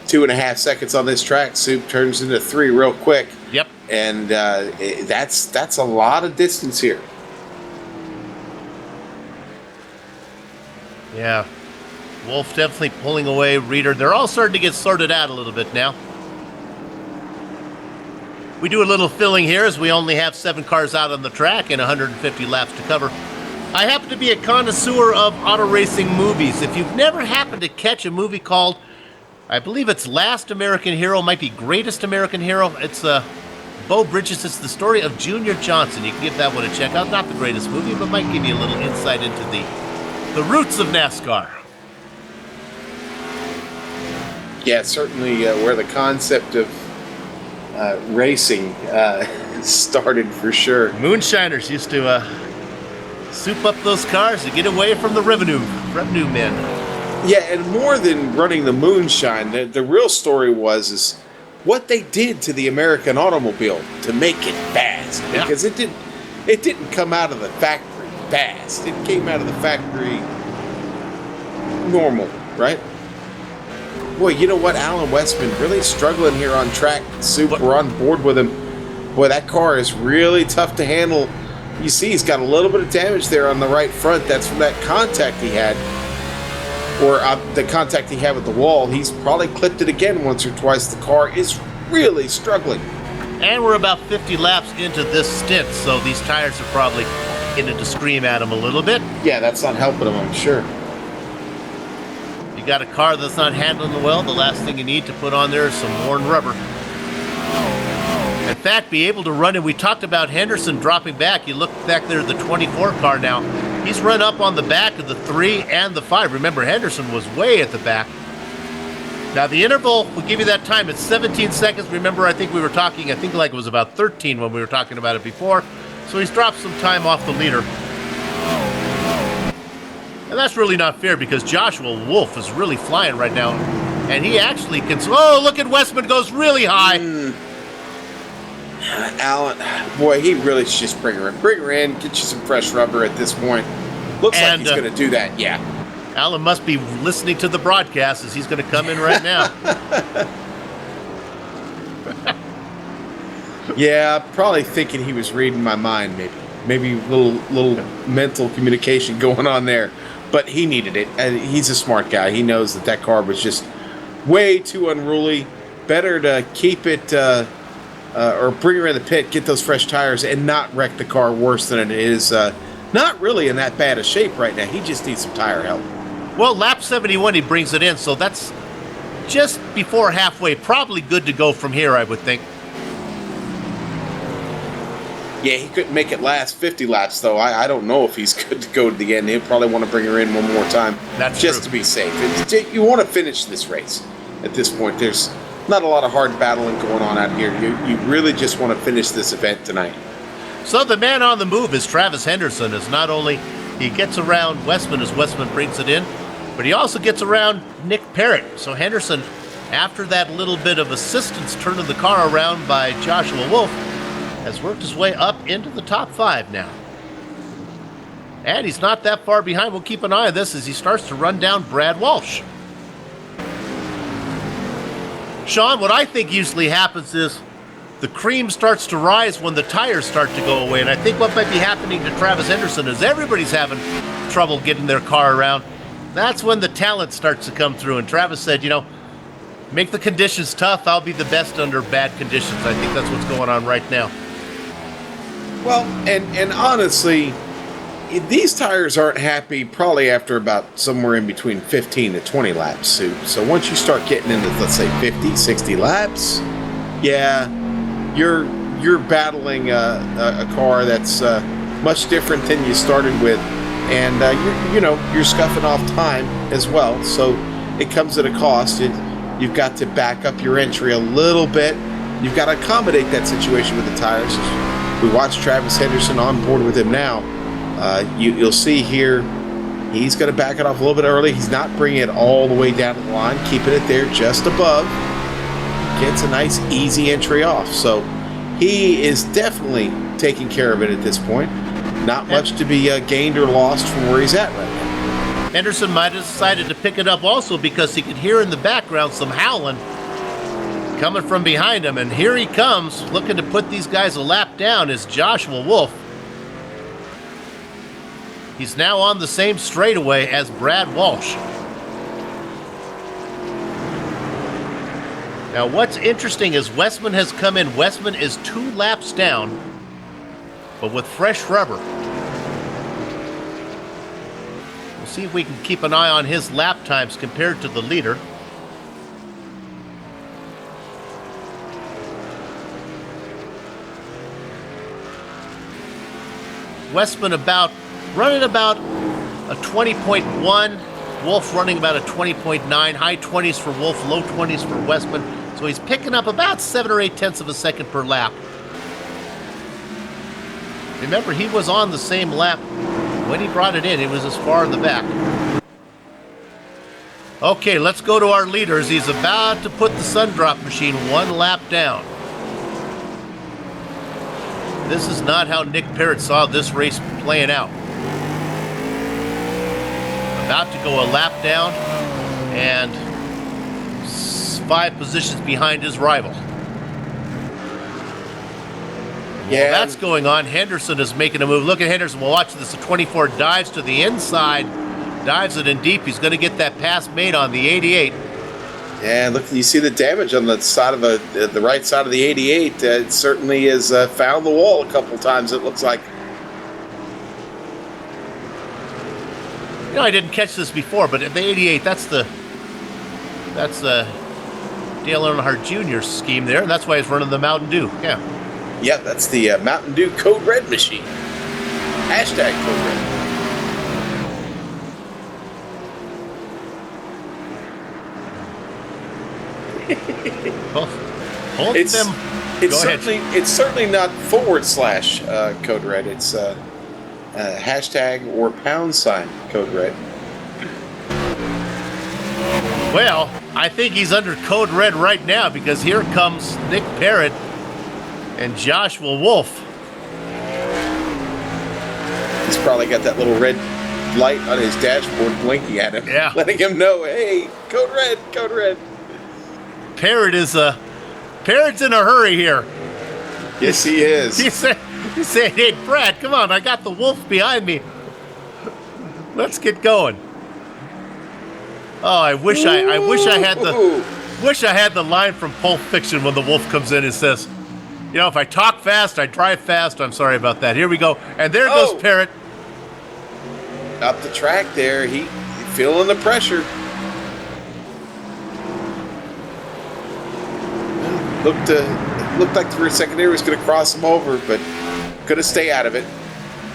2.5 seconds on this track. Soup turns into 3 real quick. Yep. And that's a lot of distance here. Yeah. Wolf definitely pulling away. Reeder, they're all starting to get sorted out a little bit now. We do a little filling here as we only have 7 cars out on the track and 150 laps to cover. I happen to be a connoisseur of auto racing movies. If you've never happened to catch a movie called, I believe it's Last American Hero, might be Greatest American Hero. It's Bo Bridges. It's the story of Junior Johnson. You can give that one a check out. Not the greatest movie, but might give you a little insight into the roots of NASCAR. Yeah, certainly where the concept of racing started for sure. Moonshiners used to soup up those cars to get away from the revenue men. Yeah, and more than running the moonshine, the real story is what they did to the American automobile to make it fast. Yeah. Because it didn't come out of the factory fast. It came out of the factory normal, right? Boy, you know what? Alan Westman really struggling here on track. Soup, we're on board with him. Boy, that car is really tough to handle. You see he's got a little bit of damage there on the right front. That's from that contact he had. Or the contact he had with the wall. He's probably clipped it again once or twice. The car is really struggling. And we're about 50 laps into this stint, so these tires are probably getting to scream at him a little bit. Yeah, that's not helping him, I'm sure. You got a car that's not handling well, the last thing you need to put on there is some worn rubber. In fact, be able to run, and we talked about Henderson dropping back. You look back there at the 24 car now. He's run up on the back of the 3 and the 5. Remember, Henderson was way at the back. Now, the interval will give you that time. It's 17 seconds. Remember, I think like it was about 13 when we were talking about it before. So he's dropped some time off the leader. And that's really not fair because Joshua Wolf is really flying right now. And he actually can... Oh, look at Westman, goes really high. Alan, boy, he really should just bring her in. Bring her in, get you some fresh rubber at this point. Looks like he's going to do that, yeah. Alan must be listening to the broadcast as he's going to come in right now. Yeah, probably thinking he was reading my mind, maybe. Maybe a little mental communication going on there. But he needed it. And he's a smart guy. He knows that car was just way too unruly. Better to keep it... or bring her in the pit, get those fresh tires, and not wreck the car worse than it is. Not really in that bad a shape right now. He just needs some tire help. Well, lap 71, he brings it in, so that's just before halfway. Probably good to go from here, I would think. Yeah, he couldn't make it last 50 laps, though. I don't know if he's good to go to the end. He'll probably want to bring her in one more time. That's just true. To be safe. You want to finish this race at this point. There's not a lot of hard battling going on out here. You really just want to finish this event tonight. So the man on the move is Travis Henderson, as not only he gets around Westman as Westman brings it in, but he also gets around Nick Parrott. So Henderson, after that little bit of assistance turning the car around by Joshua Wolf, has worked his way up into the top 5 now. And he's not that far behind. We'll keep an eye on this as he starts to run down Brad Walsh. Sean, what I think usually happens is the cream starts to rise when the tires start to go away. And I think what might be happening to Travis Henderson is everybody's having trouble getting their car around. That's when the talent starts to come through. And Travis said, make the conditions tough. I'll be the best under bad conditions. I think that's what's going on right now. Well, and honestly, these tires aren't happy probably after about somewhere in between 15 to 20 laps, Sue. So once you start getting into, let's say, 50, 60 laps, yeah, you're battling a car that's much different than you started with, and you're scuffing off time as well. So it comes at a cost. You've got to back up your entry a little bit. You've got to accommodate that situation with the tires. We watched Travis Henderson on board with him now. You'll see here, he's going to back it off a little bit early. He's not bringing it all the way down to the line, keeping it there just above. Gets a nice, easy entry off. So he is definitely taking care of it at this point. Not much to be gained or lost from where he's at right now. Henderson might have decided to pick it up also because he could hear in the background some howling coming from behind him. And here he comes, looking to put these guys a lap down, is Joshua Wolf. He's now on the same straightaway as Brad Walsh. Now, what's interesting is Westman has come in. Westman is 2 laps down, but with fresh rubber. We'll see if we can keep an eye on his lap times compared to the leader. Westman running about a 20.1, Wolf running about a 20.9, high 20s for Wolf, low 20s for Westman. So he's picking up about 7 or 8 tenths of a second per lap. Remember, he was on the same lap when he brought it in. It was as far in the back. Okay, let's go to our leaders. He's about to put the Sundrop machine 1 lap down. This is not how Nick Parrott saw this race playing out. About to go a lap down and 5 positions behind his rival. Yeah, While that's going on, Henderson is making a move. Look at Henderson. We'll watch this. The 24 dives to the inside, dives it in deep. He's going to get that pass made on the 88. Yeah, look, you see the damage on the side of the right side of the 88. It certainly has found the wall a couple times, it looks like. I didn't catch this before, but the 88, that's the Dale Earnhardt Jr. scheme there, and that's why he's running the Mountain Dew. Yeah. Yeah, that's the Mountain Dew Code Red machine. Hashtag Code Red. Well, hold It's them. it's Go ahead. certainly not / Code Red. It's hashtag or # Code Red. Well, I think he's under Code Red right now because here comes Nick Parrott and Joshua Wolf. He's probably got that little red light on his dashboard blinking at him, Yeah. letting him know, hey, Code Red, Code Red. Parrott's in a hurry here. Yes, he is. He said, hey, Brad, come on, I got the Wolf behind me. Let's get going. Oh, I wish I had the line from Pulp Fiction when the Wolf comes in and says, if I talk fast, I drive fast. I'm sorry about that. Here we go. And there goes Parrott. Up the track there. He feeling the pressure. Looked like the rear secondary was going to cross him over, but going to stay out of it.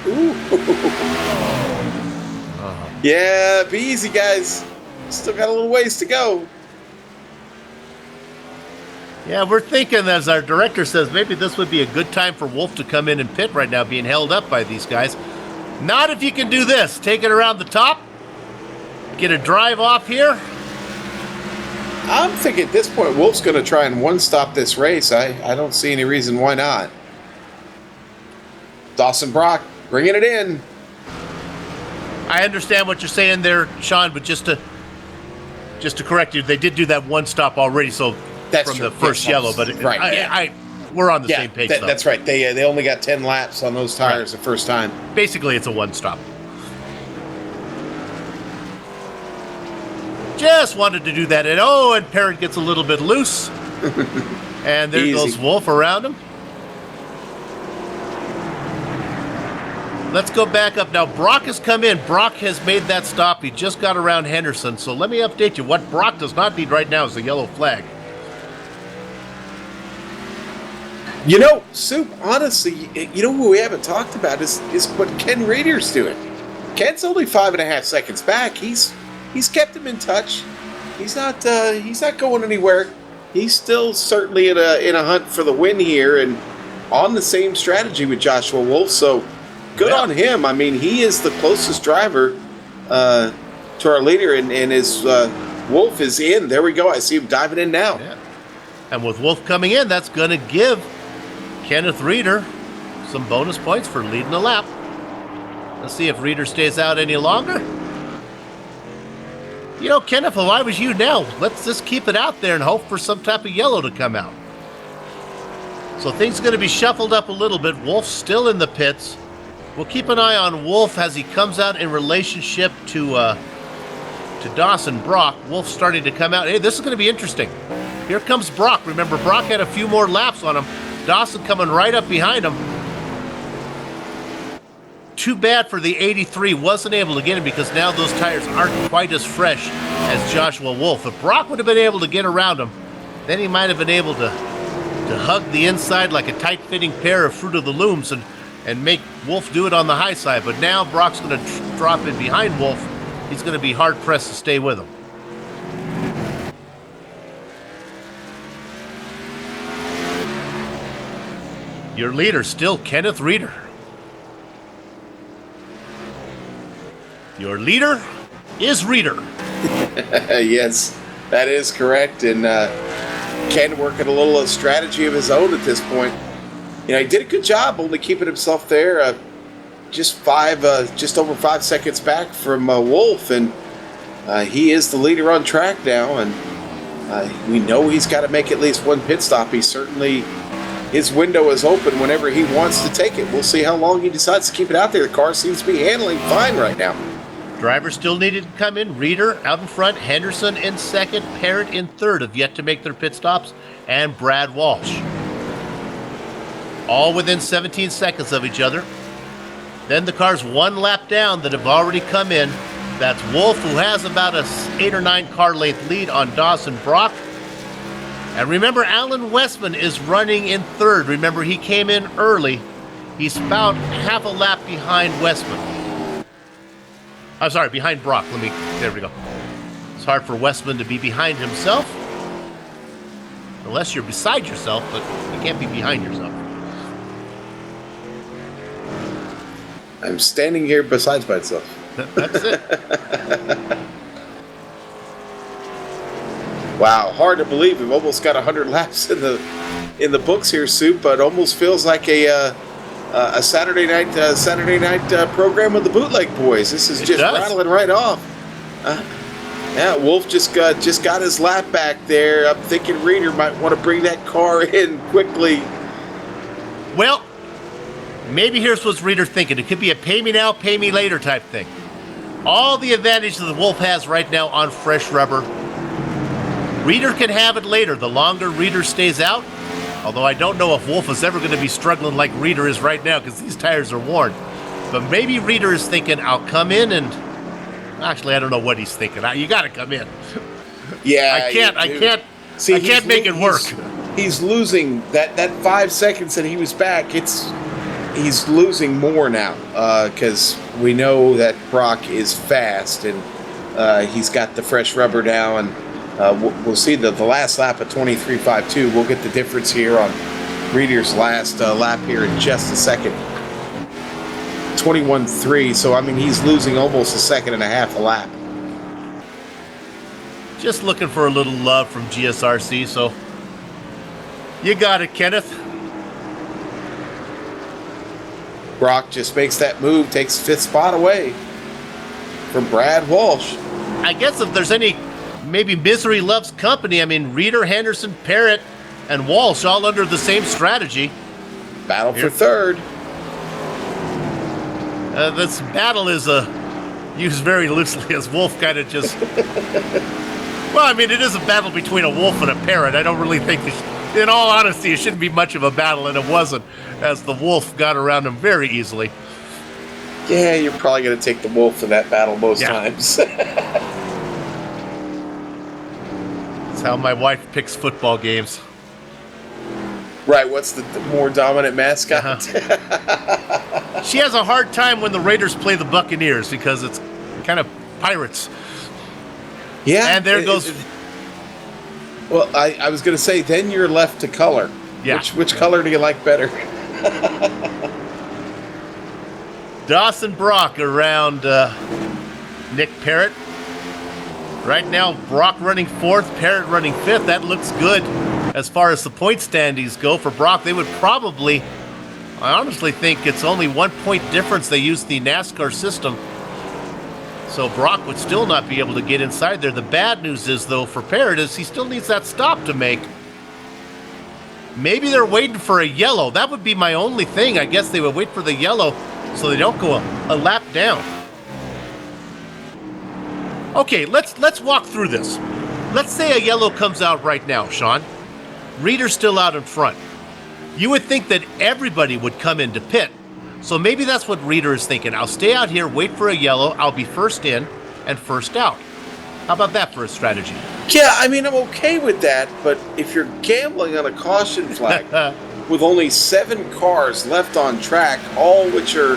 Ooh. Yeah, be easy, guys. Still got a little ways to go. Yeah, we're thinking, as our director says, maybe this would be a good time for Wolf to come in and pit right now, being held up by these guys. Not if you can do this. Take it around the top. Get a drive off here. I'm thinking at this point, Wolf's going to try and one-stop this race. I don't see any reason why not. Dawson Brock bringing it in. I understand what you're saying there, Sean, but just to correct you, they did do that one stop already, so That's from true. the first Yes, yellow, but we're on the same page. Though. That's right. They only got 10 laps on those tires the first time. Basically, it's a one-stop. Just wanted to do that, and Parrott gets a little bit loose, and there goes Wolf around him. Let's go back up now. Brock has come in. Brock has made that stop. He just got around Henderson. So let me update you. What Brock does not need right now is a yellow flag. You know, Soup, honestly, you know who we haven't talked about is what Ken Rader's doing. Ken's only 5.5 seconds back. He's kept him in touch. He's not going anywhere. He's still certainly in a hunt for the win here and on the same strategy with Joshua Wolf. So good on him. I mean, he is the closest driver to our leader, and his Wolf is in. There we go. I see him diving in now. Yeah. And with Wolf coming in, that's going to give Kenneth Reeder some bonus points for leading the lap. Let's see if Reeder stays out any longer. You know, Kenneth, if I was you now, let's just keep it out there and hope for some type of yellow to come out. So things are going to be shuffled up a little bit. Wolf's still in the pits. We'll keep an eye on Wolf as he comes out in relationship to Dawson Brock. Wolf's starting to come out. Hey, this is going to be interesting. Here comes Brock. Remember, Brock had a few more laps on him. Dawson coming right up behind him. Too bad for the 83. Wasn't able to get him because now those tires aren't quite as fresh as Joshua Wolf. If Brock would have been able to get around him, then he might have been able to hug the inside like a tight-fitting pair of Fruit of the Looms and make Wolf do it on the high side. But now Brock's going to drop in behind Wolf. He's going to be hard-pressed to stay with him. Your leader still Kenneth Reeder. Your leader is Reeder. Yes, that is correct. And Ken working a little strategy of his own at this point. You know, he did a good job only keeping himself there, just over 5 seconds back from Wolf, and he is the leader on track now. And we know he's got to make at least one pit stop. His window is open whenever he wants to take it. We'll see how long he decides to keep it out there. The car seems to be handling fine right now. Drivers still needed to come in. Reeder out in front, Henderson in second, Parrott in third have yet to make their pit stops, and Brad Walsh. All within 17 seconds of each other. Then the cars one lap down that have already come in. That's Wolf, who has about a 8 or 9 car length lead on Dawson Brock. And remember, Alan Westman is running in third. Remember, he came in early. He's about half a lap behind Westman. I'm sorry, behind Brock. There we go. It's hard for Westman to be behind himself. Unless you're beside yourself, but you can't be behind yourself. I'm standing here beside myself. That's it. Wow, hard to believe we've almost got 100 laps in the books here, Soup. But it almost feels like a Saturday night program with the Bootleg Boys. This is just rattling right off. Yeah, Wolf just got his lap back there. I'm thinking Reeder might want to bring that car in quickly. Well, maybe here's what's Reeder thinking. It could be a pay me now, pay me later type thing. All the advantages that Wolf has right now on fresh rubber, Reeder can have it later, the longer Reeder stays out. Although I don't know if Wolf is ever going to be struggling like Reeder is right now because these tires are worn. But maybe Reeder is thinking, I'll come in and... Actually, I don't know what he's thinking. You got to come in. Yeah, I can't make it work. He's losing that 5 seconds that he was back. He's losing more now because we know that Brock is fast and he's got the fresh rubber now, and we'll see the last lap at 23.52. We'll get the difference here on Reeder's last lap here in just a second. 21.3, so I mean he's losing almost a second and a half a lap. Just looking for a little love from GSRC, so you got it, Kenneth. Brock just makes that move, takes 5th spot away from Brad Walsh. I guess if there's any maybe misery loves company. I mean, Reeder, Henderson, Parrott, and Walsh all under the same strategy. Battle for third. This battle is used very loosely, as Wolf kind of just... Well, I mean, it is a battle between a wolf and a parrot. I don't really think, in all honesty, it shouldn't be much of a battle, and it wasn't, as the wolf got around him very easily. Yeah, you're probably going to take the wolf in that battle most times. That's how my wife picks football games. Right, what's the more dominant mascot? Uh-huh. She has a hard time when the Raiders play the Buccaneers because it's kind of pirates. Yeah. And there goes... Well, I was going to say, then you're left to color. Yeah. Which color do you like better? Dawson Brock around Nick Parrott. Right now, Brock running fourth, Parrott running fifth. That looks good as far as the point standings go. For Brock, they would probably, I honestly think it's only 1 point difference. They use the NASCAR system. So Brock would still not be able to get inside there. The bad news is, though, for Parrott is he still needs that stop to make. Maybe they're waiting for a yellow. That would be my only thing. I guess they would wait for the yellow so they don't go a lap down. Okay, let's walk through this. Let's say a yellow comes out right now, Sean. Reeder's still out in front. You would think that everybody would come into pit. So maybe that's what Reeder is thinking. I'll stay out here, wait for a yellow. I'll be first in and first out. How about that for a strategy? Yeah, I mean, I'm okay with that, but if you're gambling on a caution flag with only 7 cars left on track, all which are,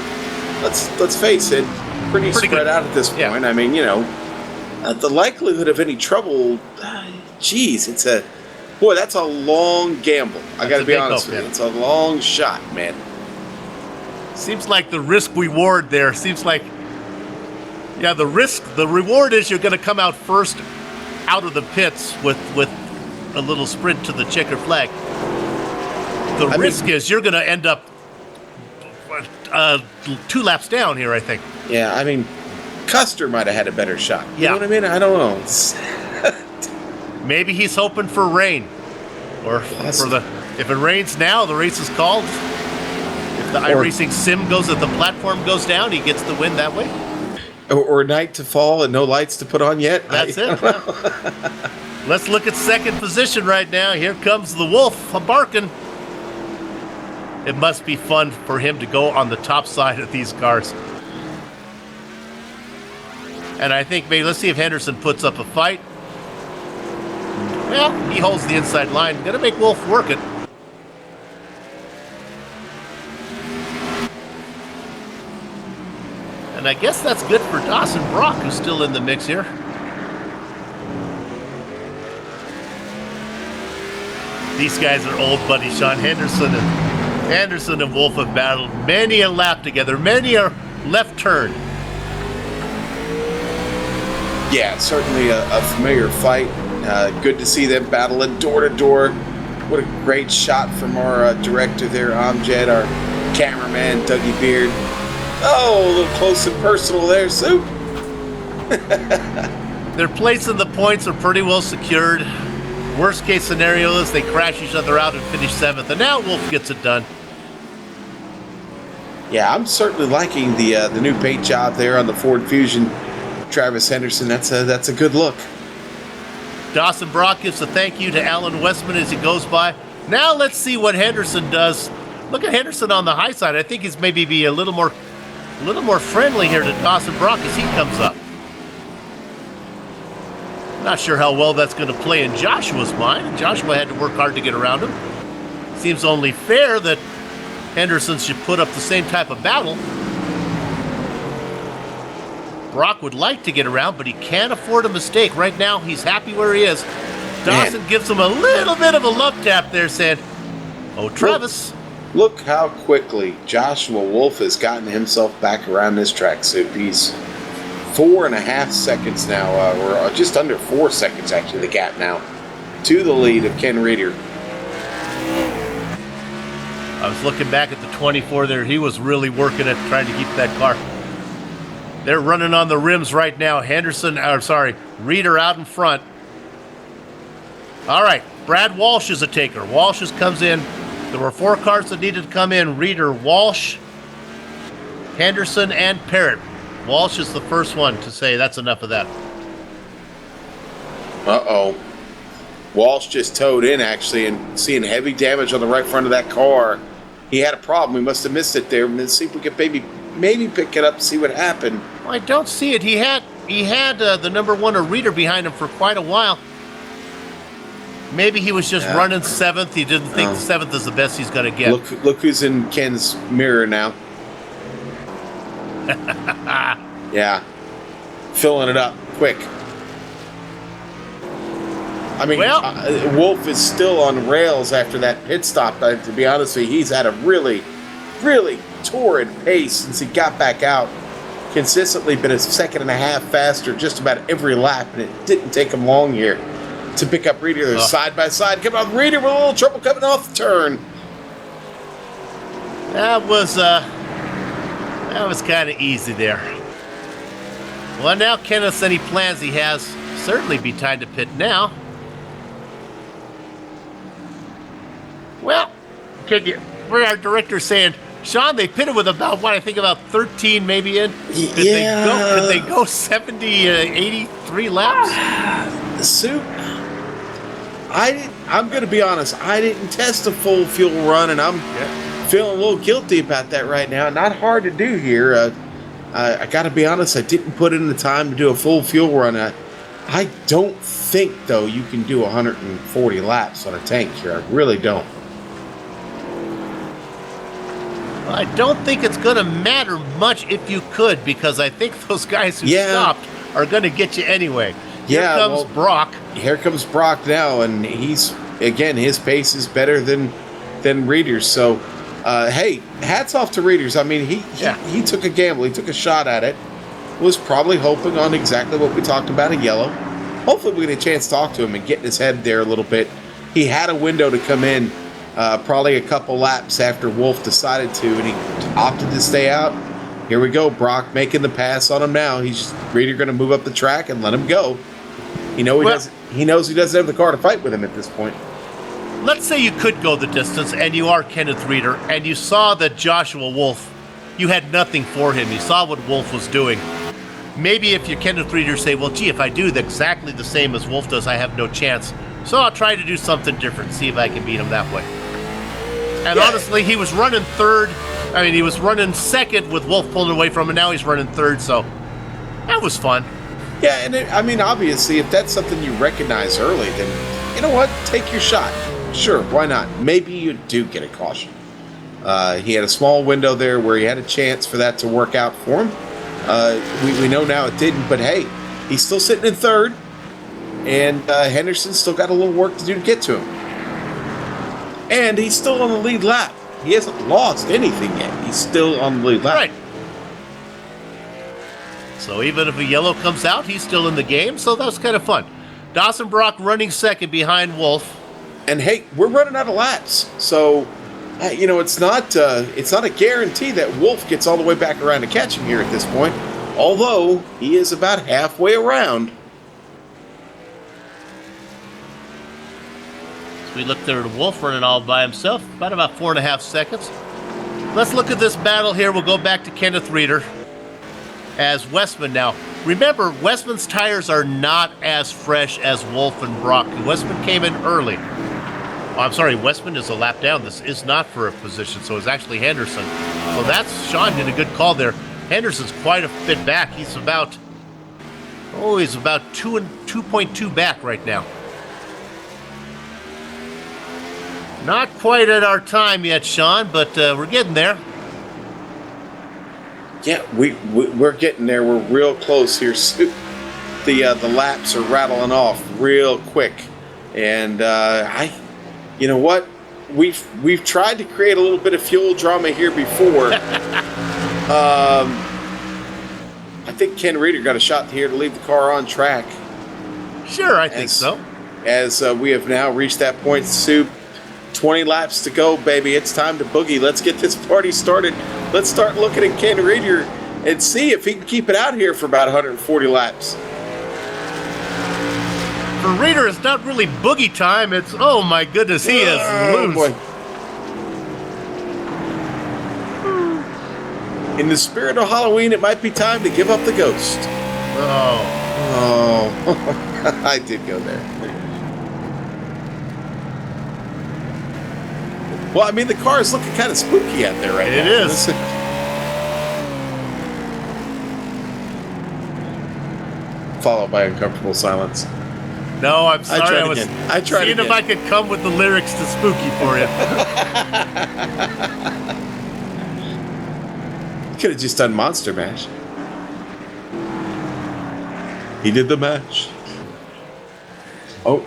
let's face it, pretty spread good out at this point. Yeah. I mean, the likelihood of any trouble, geez, that's a long gamble. I got to be honest with you. It's a long shot, man. Seems like the risk reward there seems like, the reward is you're going to come out first out of the pits with a little sprint to the checker flag. The risk is you're going to end up 2 laps down here, I think. Yeah, I mean, Custer might have had a better shot. You know what I mean? I don't know. Maybe he's hoping for rain. Or if it rains now, the race is called. If the iRacing sim goes, if the platform goes down, he gets the win that way. Or night to fall and no lights to put on yet. That's it. Let's look at second position right now. Here comes the wolf barking. It must be fun for him to go on the top side of these cars. And I think maybe, let's see if Henderson puts up a fight. Well, he holds the inside line. Gonna make Wolf work it. And I guess that's good for Dawson Brock, who's still in the mix here. These guys are old buddies, Sean. Henderson and Wolf have battled many a lap together, many a left turn. Yeah, certainly a familiar fight. Good to see them battling door to door. What a great shot from our director there, Amjad, our cameraman, Dougie Beard. Oh, a little close and personal there, Soup. Their place in the points are pretty well secured. Worst case scenario is they crash each other out and finish 7th, and now Wolf gets it done. Yeah, I'm certainly liking the new paint job there on the Ford Fusion. Travis Henderson, that's a good look. Dawson Brock gives a thank you to Alan Westman as he goes by. Now let's see what Henderson does. Look at Henderson on the high side. I think he's maybe be a little more friendly here to Dawson Brock as he comes up. Not sure how well that's going to play in Joshua's mind. Joshua had to work hard to get around him. Seems only fair that Henderson should put up the same type of battle. Brock would like to get around, but he can't afford a mistake. Right now, he's happy where he is. Dawson gives him a little bit of a love tap there, saying, "Oh, Travis." Look how quickly Joshua Wolf has gotten himself back around this track, Soup. He's 4.5 seconds now, or just under 4 seconds, actually, the gap now, to the lead of Ken Reeder. I was looking back at the 24 there. He was really working at trying to keep that car. They're running on the rims right now. Reeder out in front. All right, Brad Walsh is a taker. Walsh comes in. There were 4 cars that needed to come in. Reeder, Walsh, Henderson, and Parrott. Walsh is the first one to say that's enough of that. Uh-oh. Walsh just towed in, actually, and seeing heavy damage on the right front of that car. He had a problem. We must have missed it there. Let's see if we can maybe pick it up and see what happened. Well, I don't see it. He had the number 1 Reeder behind him for quite a while. Maybe he was just running 7th. He didn't think 7th is the best he's going to get. Look who's in Ken's mirror now. Yeah. Filling it up quick. I mean, Wolf is still on rails after that pit stop. To be honest with you, he's had a really, really torrid pace since he got back out. Consistently been a second and a half faster just about every lap, and it didn't take him long here to pick up Reeder. They're side by side. Coming off Reeder with a little trouble coming off the turn. That was kind of easy there. Well, now Kenneth, any plans he has, certainly be time to pit now. Well, where our director's saying, Sean, they pitted with about 13 maybe in. Could they go 70, 83 laps? Soup. I'm going to be honest. I didn't test a full fuel run, and I'm feeling a little guilty about that right now. Not hard to do here. I got to be honest. I didn't put in the time to do a full fuel run. I don't think, though, you can do 140 laps on a tank here. I really don't. I don't think it's going to matter much if you could, because I think those guys who stopped are going to get you anyway. Here comes Brock. Here comes Brock now, and his pace is better than Reeder's. So, hey, hats off to Reeder's. I mean, he took a gamble. He took a shot at it. Was probably hoping on exactly what we talked about in yellow. Hopefully we get a chance to talk to him and get in his head there a little bit. He had a window to come in probably a couple laps after Wolf decided to, and he opted to stay out. Here we go, Brock making the pass on him now. Reeder going to move up the track and let him go. He knows he doesn't have the car to fight with him at this point. Let's say you could go the distance, and you are Kenneth Reeder, and you saw that Joshua Wolf, you had nothing for him. You saw what Wolf was doing. Maybe if you're Kenneth Reeder, say, well, gee, if I do exactly the same as Wolf does, I have no chance. So I'll try to do something different, see if I can beat him that way. And honestly, he was running he was running second with Wolf pulling away from him. Now he's running third, so that was fun. Yeah, and obviously, if that's something you recognize early, then you know what? Take your shot. Sure, why not? Maybe you do get a caution. He had a small window there where he had a chance for that to work out for him. We know now it didn't, but hey, he's still sitting in third, and Henderson's still got a little work to do to get to him. And he's still on the lead lap. He hasn't lost anything yet. He's still on the lead lap. Right. So even if a yellow comes out, he's still in the game, so that's kind of fun. Dawson Brock running second behind Wolf. And hey, we're running out of laps, so it's not a guarantee that Wolf gets all the way back around to catch him here at this point. Although he is about halfway around. So we look there at Wolf running all by himself, about 4.5 seconds. Let's look at this battle here. We'll go back to Kenneth Reeder as Westman now. Remember, Westman's tires are not as fresh as Wolf and Brock. Westman came in early. Oh, I'm sorry, Westman is a lap down. This is not for a position, so it's actually Henderson. So Sean did a good call there. Henderson's quite a bit back. He's about 2.2 back right now. Not quite at our time yet, Sean, but we're getting there. Yeah, we're getting there. We're real close here. The laps are rattling off real quick, and you know what? We've tried to create a little bit of fuel drama here before. I think Ken Reeder got a shot here to leave the car on track. Sure, I think so. As we have now reached that point, Soup. 20 laps to go, baby. It's time to boogie. Let's get this party started. Let's start looking at Ken Reeder and see if he can keep it out here for about 140 laps. for Reeder, it's not really boogie time. It's, oh my goodness, he is loose. Boy. In the spirit of Halloween, it might be time to give up the ghost. Oh. Oh, I did go there. Well, I mean, the car is looking kind of spooky out there right now. It is. Followed by uncomfortable silence. No, I'm sorry. tried I was again. I tried seeing if again. I could come with the lyrics to Spooky for you. Could have just done Monster Mash. He did the mash. Oh,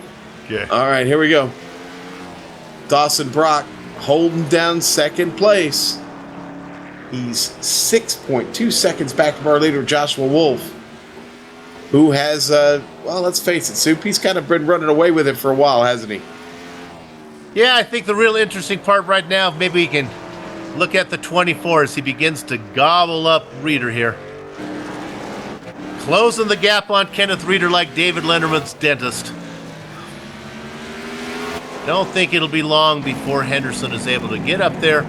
Okay. all right, here we go. Dawson Brock holding down second place. He's 6.2 seconds back from our leader, Joshua Wolf, who has, well, let's face it, Soup, he's kind of been running away with it for a while, hasn't he? Yeah, I think the real interesting part right now, maybe we can look at the 24 as he begins to gobble up Reeder here. Closing the gap on Kenneth Reeder like David Lenderman's dentist. Don't think it'll be long before Henderson is able to get up there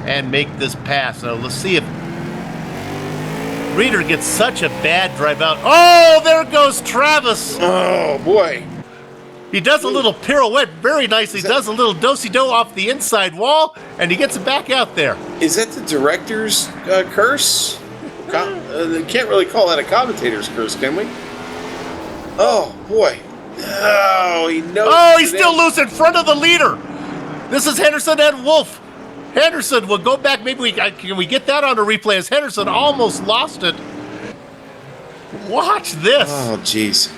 and make this pass. Now, let's see if Reeder gets such a bad drive out. Oh, there goes Travis. Oh, boy. He does a little pirouette very nicely, does a little do-si-do off the inside wall, and he gets it back out there. Is that the director's curse? Can't really call that a commentator's curse, can we? Oh, boy. Oh, he knows. Oh, he's still loose in front of the leader. This is Henderson and Wolf. Henderson will go back. Maybe can we get that on a replay as Henderson almost lost it. Watch this. Oh, jeez.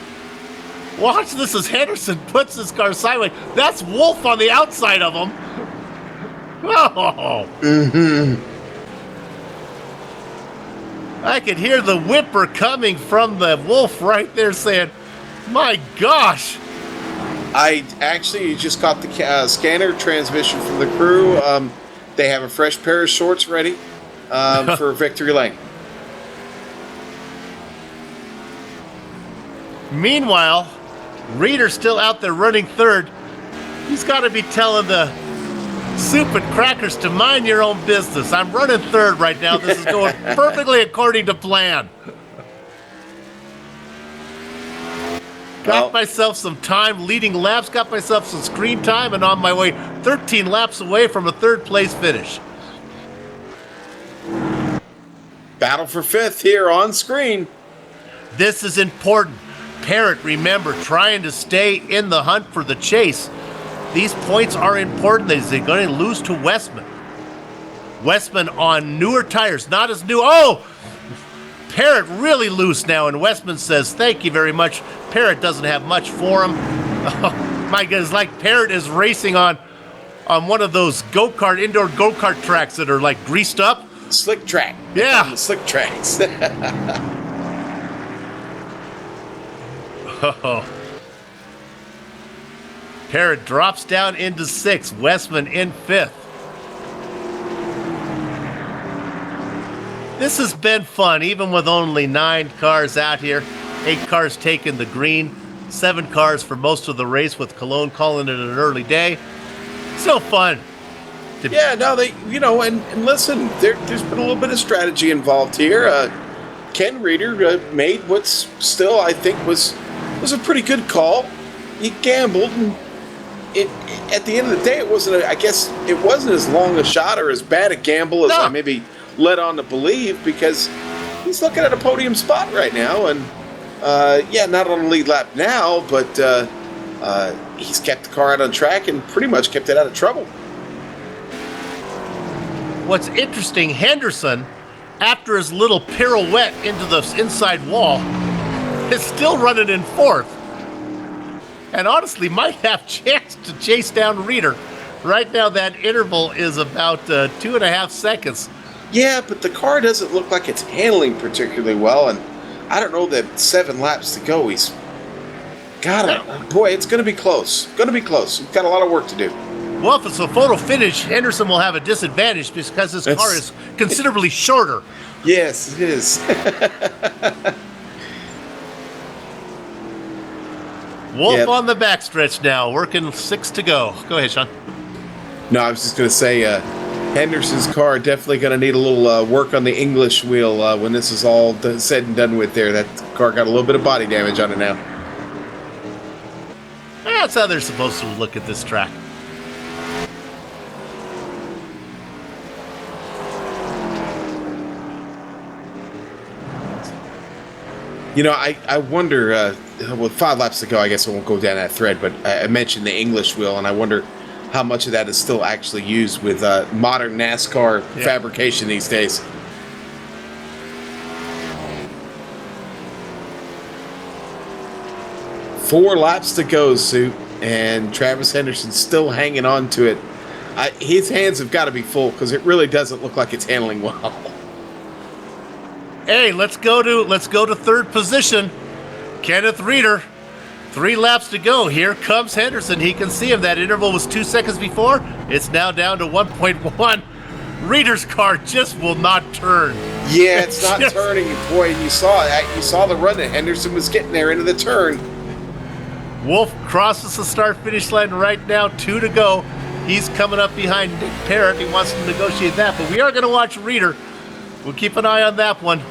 Watch this as Henderson puts his car sideways. That's Wolf on the outside of him. Oh. Mm-hmm. I could hear the whimper coming from the Wolf right there saying, my gosh. I actually just caught the scanner transmission from the crew. They have a fresh pair of shorts ready for victory lane. Meanwhile, Reeder's still out there running third. He's got to be telling the Soup and Crackers to mind your own business. I'm running third right now. This is going perfectly according to plan. Got myself some time leading laps, got myself some screen time, and on my way 13 laps away from a third place finish. Battle for fifth here on screen. This is important. Parrott, remember, trying to stay in the hunt for the chase. These points are important. They're going to lose to Westman. Westman on newer tires, not as new. Oh! Parrott really loose now, and Westman says, thank you very much. Parrott doesn't have much for him. Oh, my goodness, like Parrott is racing on one of those indoor go-kart tracks that are like greased up. Slick track. Yeah. Slick tracks. Oh. Parrott drops down into sixth. Westman in fifth. This has been fun, even with only 9 cars out here. 8 cars taking the green. 7 cars for most of the race, with Cologne calling it an early day. Still fun. Yeah, no, and listen, there's been a little bit of strategy involved here. Ken Reeder made what's still, I think, was a pretty good call. He gambled, and at the end of the day, it wasn't as long a shot or as bad a gamble as I maybe led on to believe, because he's looking at a podium spot right now, and not on the lead lap now, but he's kept the car out on track and pretty much kept it out of trouble. What's interesting, Henderson, after his little pirouette into the inside wall, is still running in fourth. And honestly, might have chance to chase down Reeder. Right now, that interval is about 2.5 seconds. Yeah, but the car doesn't look like it's handling particularly well, and I don't know that 7 laps to go. He's got it. Boy, it's going to be close. Going to be close. He's got a lot of work to do. Well, if it's a photo finish, Henderson will have a disadvantage because his car is considerably shorter. Yes, it is. Wolf Yep. on the backstretch now, working 6 to go. Go ahead, Sean. No, I was just going to say Henderson's car definitely going to need a little work on the English wheel when this is all said and done with there. That car got a little bit of body damage on it now. That's how they're supposed to look at this track. You know, I wonder, with 5 laps to go, I guess I won't go down that thread, but I mentioned the English wheel, and I wonder how much of that is still actually used with modern NASCAR fabrication these days. Four laps to go, Suit, and Travis Henderson's still hanging on to it. His hands have got to be full because it really doesn't look like it's handling well. Hey, let's go to third position. Kenneth Reeder. 3 laps to go. Here comes Henderson. He can see him. That interval was 2 seconds before. It's now down to 1.1. Reeder's car just will not turn. Yeah, it's not turning. Boy, you saw that. You saw the run that Henderson was getting there into the turn. Wolf crosses the start-finish line right now. 2 to go. He's coming up behind Nick Parrott. He wants to negotiate that, but we are going to watch Reeder. We'll keep an eye on that one.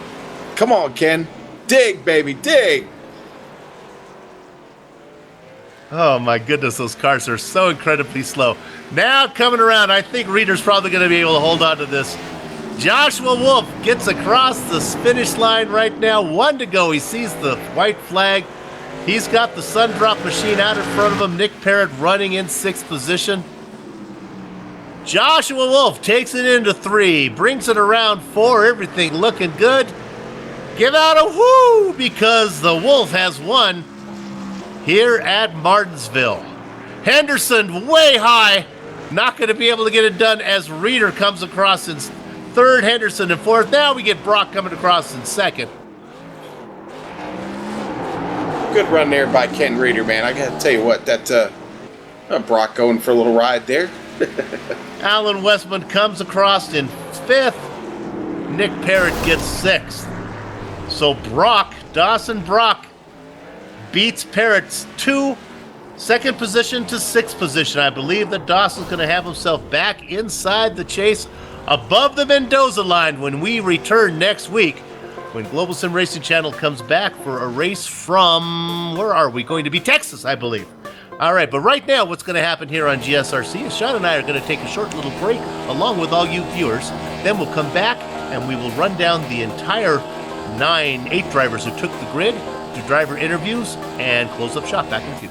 Come on, Ken. Dig, baby, dig. Oh my goodness, those cars are so incredibly slow. Now coming around, I think Reeder's probably going to be able to hold on to this. Joshua Wolf gets across the finish line right now. 1 to go. He sees the white flag. He's got the sun drop machine out in front of him. Nick Parrott running in 6th position. Joshua Wolf takes it into 3, brings it around 4, everything looking good. Give out a whoo because the Wolf has won here at Martinsville. Henderson way high, not going to be able to get it done as Reeder comes across in 3rd, Henderson in 4th. Now we get Brock coming across in 2nd. Good run there by Ken Reeder, man. I got to tell you what, that Brock going for a little ride there. Alan Westman comes across in 5th. Nick Parrott gets 6th. So Dawson Brock beats Parrott's 2nd position to 6th position. I believe that Dawson's going to have himself back inside the chase above the Mendoza line when we return next week, when Global Sim Racing Channel comes back for a race from, where are we going to be? Texas, I believe. All right, but right now what's going to happen here on GSRC is Sean and I are going to take a short little break along with all you viewers. Then we'll come back and we will run down the entire 8 drivers who took the grid, do driver interviews, and close up shop. Back in a few.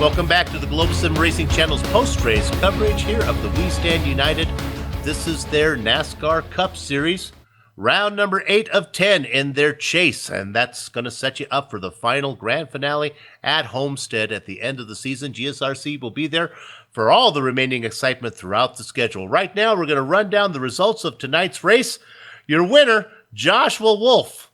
Welcome back to the Global Sim Racing Channel's post-race coverage here of the We Stand United. This is their NASCAR Cup Series, round number 8 of 10 in their chase, and that's going to set you up for the final grand finale at Homestead at the end of the season. GSRC will be there for all the remaining excitement throughout the schedule. Right now, we're going to run down the results of tonight's race. Your winner, Joshua Wolf.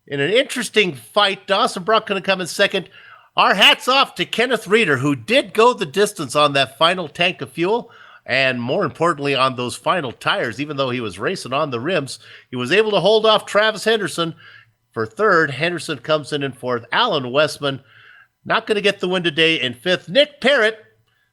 In an interesting fight, Dawson Brock going to come in second. Our hats off to Kenneth Reeder, who did go the distance on that final tank of fuel, and more importantly, on those final tires. Even though he was racing on the rims, he was able to hold off Travis Henderson for third. Henderson comes in fourth. Alan Westman, not going to get the win today, in fifth. Nick Parrott,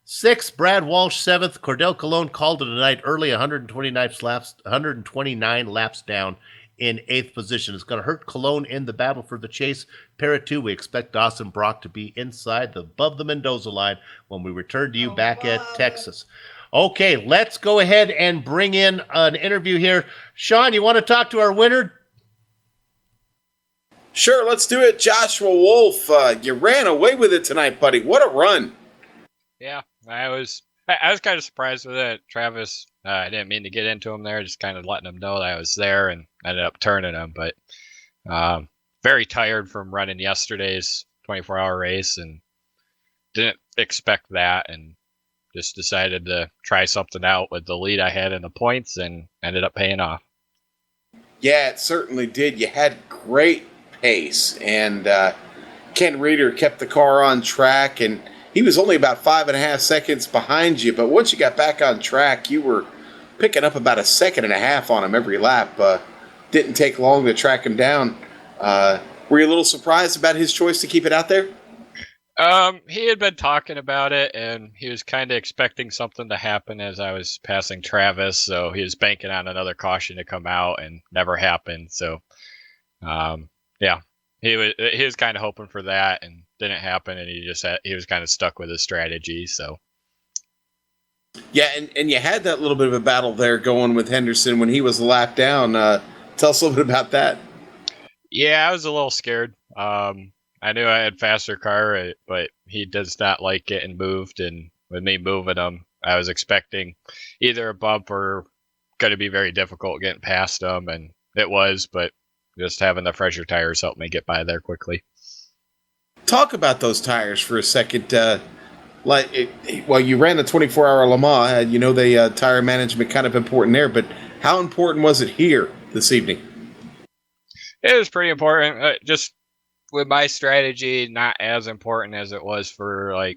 sixth. Brad Walsh, seventh. Cordell Colon called it a night early, 129 laps down in eighth position. It's going to hurt Cologne in the battle for the chase. Parrott, too, we expect Dawson Brock to be above the Mendoza line when we return to you back at Texas. Okay, let's go ahead and bring in an interview here. Sean, you want to talk to our winner? Sure, let's do it. Joshua Wolf, you ran away with it tonight, buddy. What a run. Yeah, I was kind of surprised with it. Travis, I didn't mean to get into him there, just kind of letting him know that I was there and ended up turning him. But very tired from running yesterday's 24-hour race and didn't expect that, and just decided to try something out with the lead I had in the points and ended up paying off. Yeah, it certainly did. You had great pace, and Ken Reeder kept the car on track, and he was only about 5.5 seconds behind you, but once you got back on track, you were picking up about 1.5 seconds on him every lap. Didn't take long to track him down. Were you a little surprised about his choice to keep it out there? He had been talking about it, and he was kind of expecting something to happen as I was passing Travis, so he was banking on another caution to come out, and never happened. So, yeah, he was kind of hoping for that, and didn't happen, and he was kind of stuck with his strategy. So, yeah, and you had that little bit of a battle there going with Henderson when he was a lap down. Tell us a little bit about that. Yeah, I was a little scared. I knew I had faster car, but he does not like getting moved, and with me moving him, I was expecting either a bump or going to be very difficult getting past him, and it was, but just having the fresher tires helped me get by there quickly. Talk about those tires for a second. You ran the 24-hour Le Mans, the tire management kind of important there, but how important was it here this evening? It was pretty important. Just with my strategy, not as important as it was for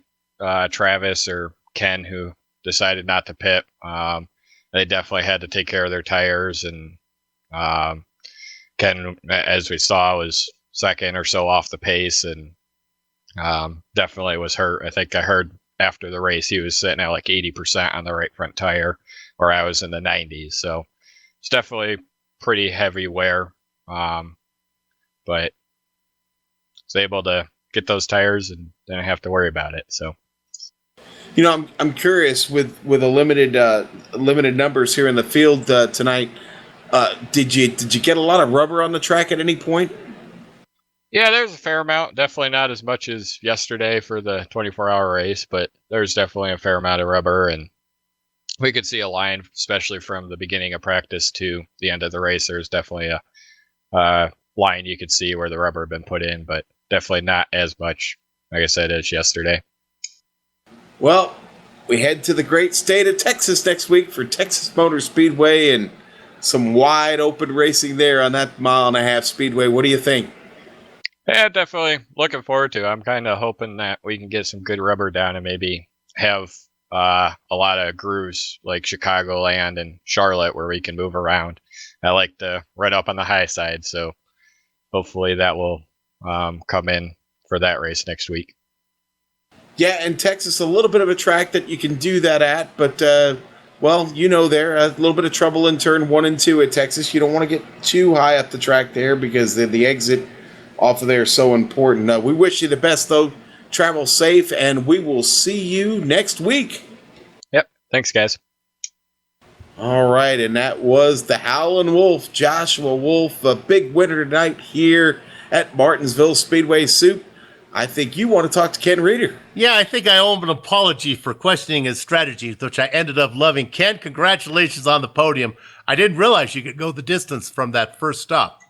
Travis or Ken, who decided not to pit. They definitely had to take care of their tires, and Ken, as we saw, was second or so off the pace, and definitely was hurt. I think I heard after the race he was sitting at like 80% on the right front tire, where I was in the 90s. So it's definitely pretty heavy wear, but was able to get those tires and didn't have to worry about it. So, I'm curious with a limited numbers here in the field tonight. Did you get a lot of rubber on the track at any point? Yeah, there's a fair amount. Definitely not as much as yesterday for the 24-hour race, but there's definitely a fair amount of rubber, and we could see a line, especially from the beginning of practice to the end of the race. There's definitely a line you could see where the rubber had been put in, but definitely not as much, like I said, as yesterday. Well, we head to the great state of Texas next week for Texas Motor Speedway and some wide open racing there on that 1.5-mile speedway. What do you think? Yeah, definitely looking forward to it. I'm kind of hoping that we can get some good rubber down and maybe have a lot of grooves like Chicagoland and Charlotte where we can move around. I like to run up on the high side, so hopefully that will come in for that race next week. Yeah, and Texas, a little bit of a track that you can do that at, but, there, a little bit of trouble in turn 1 and 2 at Texas. You don't want to get too high up the track there because the exit off of there is so important. We wish you the best, though. Travel safe, and we will see you next week. Yep. Thanks, guys. All right, and that was the Howlin' Wolf, Joshua Wolf, a big winner tonight here at Martinsville Speedway. Soup, I think you want to talk to Ken Reeder. Yeah, I think I owe him an apology for questioning his strategy, which I ended up loving. Ken, congratulations on the podium. I didn't realize you could go the distance from that first stop.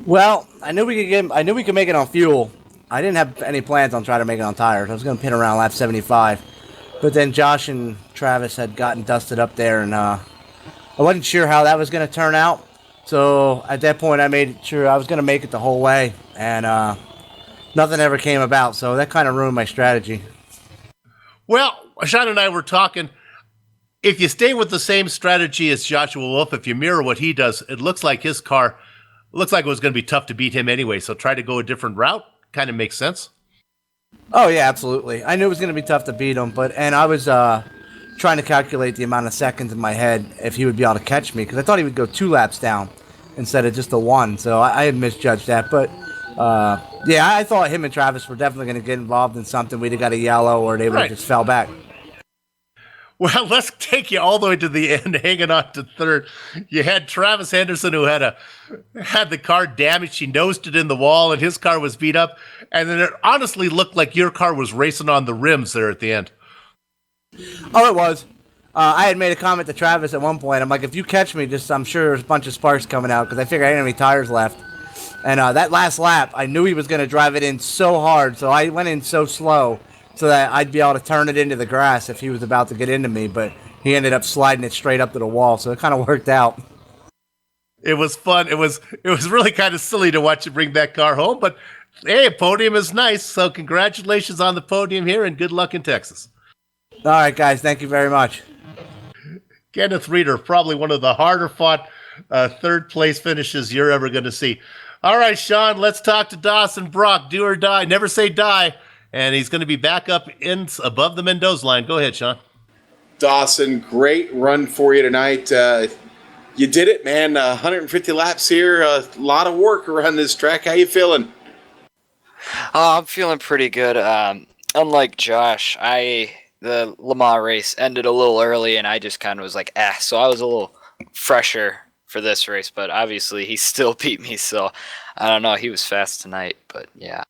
Well, I knew we could make it on fuel. I didn't have any plans on trying to make it on tires. I was going to pin around lap 75. But then Josh and Travis had gotten dusted up there, and I wasn't sure how that was going to turn out. So at that point, I made sure I was going to make it the whole way, and nothing ever came about. So that kind of ruined my strategy. Well, Sean and I were talking. If you stay with the same strategy as Joshua Wolf, if you mirror what he does, it looks like his car looks like it was going to be tough to beat him anyway. So try to go a different route. Kind of makes sense. Oh, yeah, absolutely. I knew it was going to be tough to beat him, and I was trying to calculate the amount of seconds in my head if he would be able to catch me, because I thought he would go 2 laps down instead of just the 1, so I had misjudged that. But, yeah, I thought him and Travis were definitely going to get involved in something. We'd have got a yellow, or they would have just fell back. Well, let's take you all the way to the end, hanging on to third. You had Travis Henderson, who had the car damaged. He nosed it in the wall, and his car was beat up. And then it honestly looked like your car was racing on the rims there at the end. Oh, it was. I had made a comment to Travis at one point. I'm like, if you catch me, I'm sure there's a bunch of sparks coming out, because I figured I didn't have any tires left. And that last lap, I knew he was going to drive it in so hard, so I went in so slow, so that I'd be able to turn it into the grass if he was about to get into me, but he ended up sliding it straight up to the wall, so it kind of worked out. It was fun. It was really kind of silly to watch you bring that car home, but hey, a podium is nice, so congratulations on the podium here, and good luck in Texas. All right, guys, thank you very much. Kenneth Reeder, probably one of the harder fought third-place finishes you're ever going to see. All right, Sean, let's talk to Dawson Brock. Do or die. Never say die. And he's going to be back up above the Mendoza line. Go ahead, Sean. Dawson, great run for you tonight. You did it, man. 150 laps here. A lot of work around this track. How you feeling? I'm feeling pretty good. Unlike Josh, the Le Mans race ended a little early, and I just kind of was like, so I was a little fresher for this race, but obviously he still beat me, so I don't know. He was fast tonight, but yeah.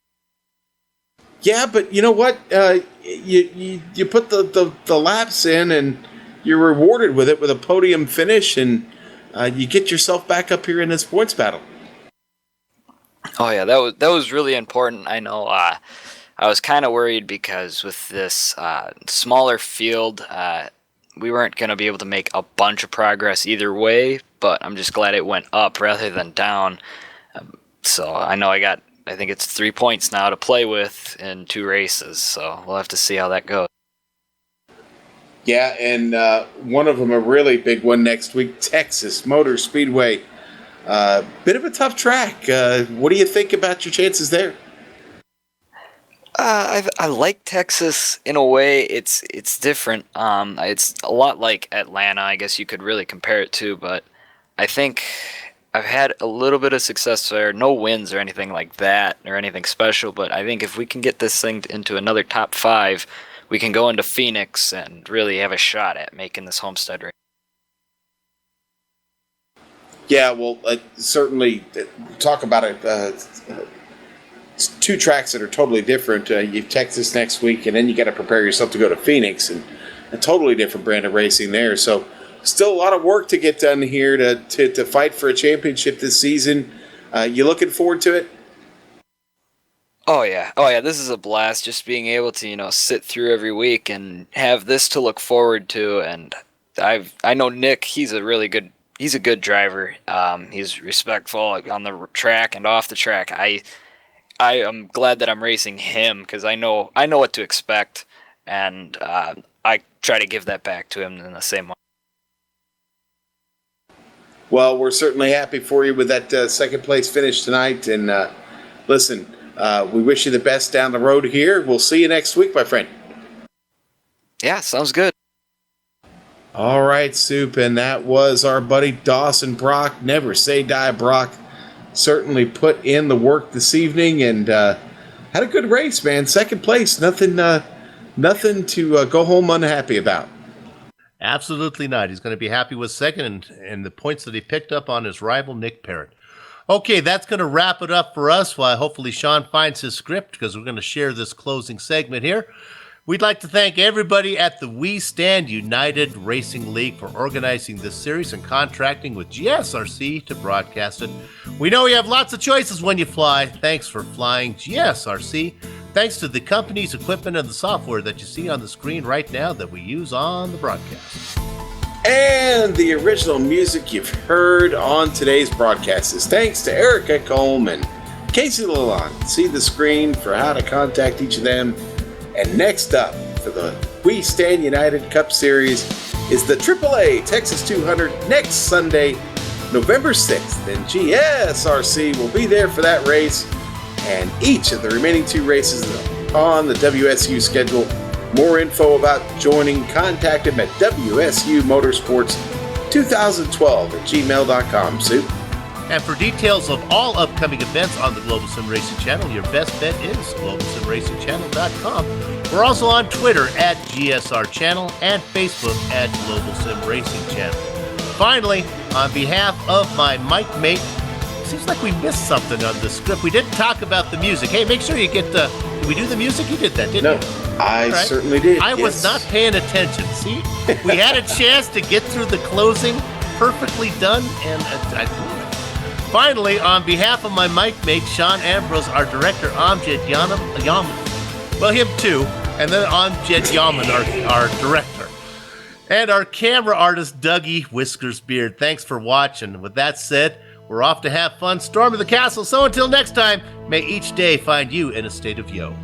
Yeah, but you know what? You put the laps in, and you're rewarded with it with a podium finish, and you get yourself back up here in this points battle. Oh yeah, that was really important. I know. I was kind of worried because with this smaller field, we weren't going to be able to make a bunch of progress either way. But I'm just glad it went up rather than down. So I know I think it's 3 points now to play with in 2 races, so we'll have to see how that goes. Yeah, and one of them, a really big one next week, Texas Motor Speedway. Bit of a tough track. What do you think about your chances there? I like Texas in a way. It's different. It's a lot like Atlanta, I guess you could really compare it to, but I think I've had a little bit of success there. No wins or anything like that or anything special, but I think if we can get this thing into another top 5, we can go into Phoenix and really have a shot at making this Homestead race. Yeah, well, certainly talk about it. 2 tracks that are totally different. You have Texas next week, and then you got to prepare yourself to go to Phoenix, and a totally different brand of racing there. So still a lot of work to get done here to fight for a championship this season. You looking forward to it? Oh yeah. This is a blast. Just being able to sit through every week and have this to look forward to. And I know Nick. He's a good driver. He's respectful on the track and off the track. I am glad that I'm racing him because I know what to expect, and I try to give that back to him in the same way. Well, we're certainly happy for you with that second place finish tonight. And listen, we wish you the best down the road here. We'll see you next week, my friend. Yeah, sounds good. All right, Soup. And that was our buddy Dawson Brock. Never say die, Brock. Certainly put in the work this evening and had a good race, man. Second place. Nothing to go home unhappy about. Absolutely not. He's going to be happy with second and the points that he picked up on his rival, Nick Parrott. Okay, that's going to wrap it up for us while hopefully Sean finds his script because we're going to share this closing segment here. We'd like to thank everybody at the We Stand United Racing League for organizing this series and contracting with GSRC to broadcast it. We know you have lots of choices when you fly. Thanks for flying GSRC. Thanks to the company's equipment and the software that you see on the screen right now that we use on the broadcast. And the original music you've heard on today's broadcast is thanks to Erica Coleman, Casey Lalonde. See the screen for how to contact each of them. And next up for the We Stand United Cup Series is the AAA Texas 200 next Sunday, November 6th. And GSRC will be there for that race and each of the remaining 2 races on the WSU schedule. More info about joining, contact him at WSU Motorsports 2012 at gmail.com. Sue? And for details of all upcoming events on the Global Sim Racing Channel, your best bet is globalsimracingchannel.com. We're also on Twitter at GSR Channel and Facebook at Global Sim Racing Channel. Finally, on behalf of my mic mate, seems like we missed something on the script. We didn't talk about the music. Hey, make sure you get the... Did we do the music? You did that, didn't you? No, I certainly did. I was not paying attention. See? We had a chance to get through the closing perfectly done, and I finally, on behalf of my mic mate, Sean Ambrose, our director, Amjad Yaman, well, him too, and then Amjad Yaman, our director, and our camera artist, Dougie Whiskers Beard. Thanks for watching. With that said, we're off to have fun storming the castle. So until next time, may each day find you in a state of yo.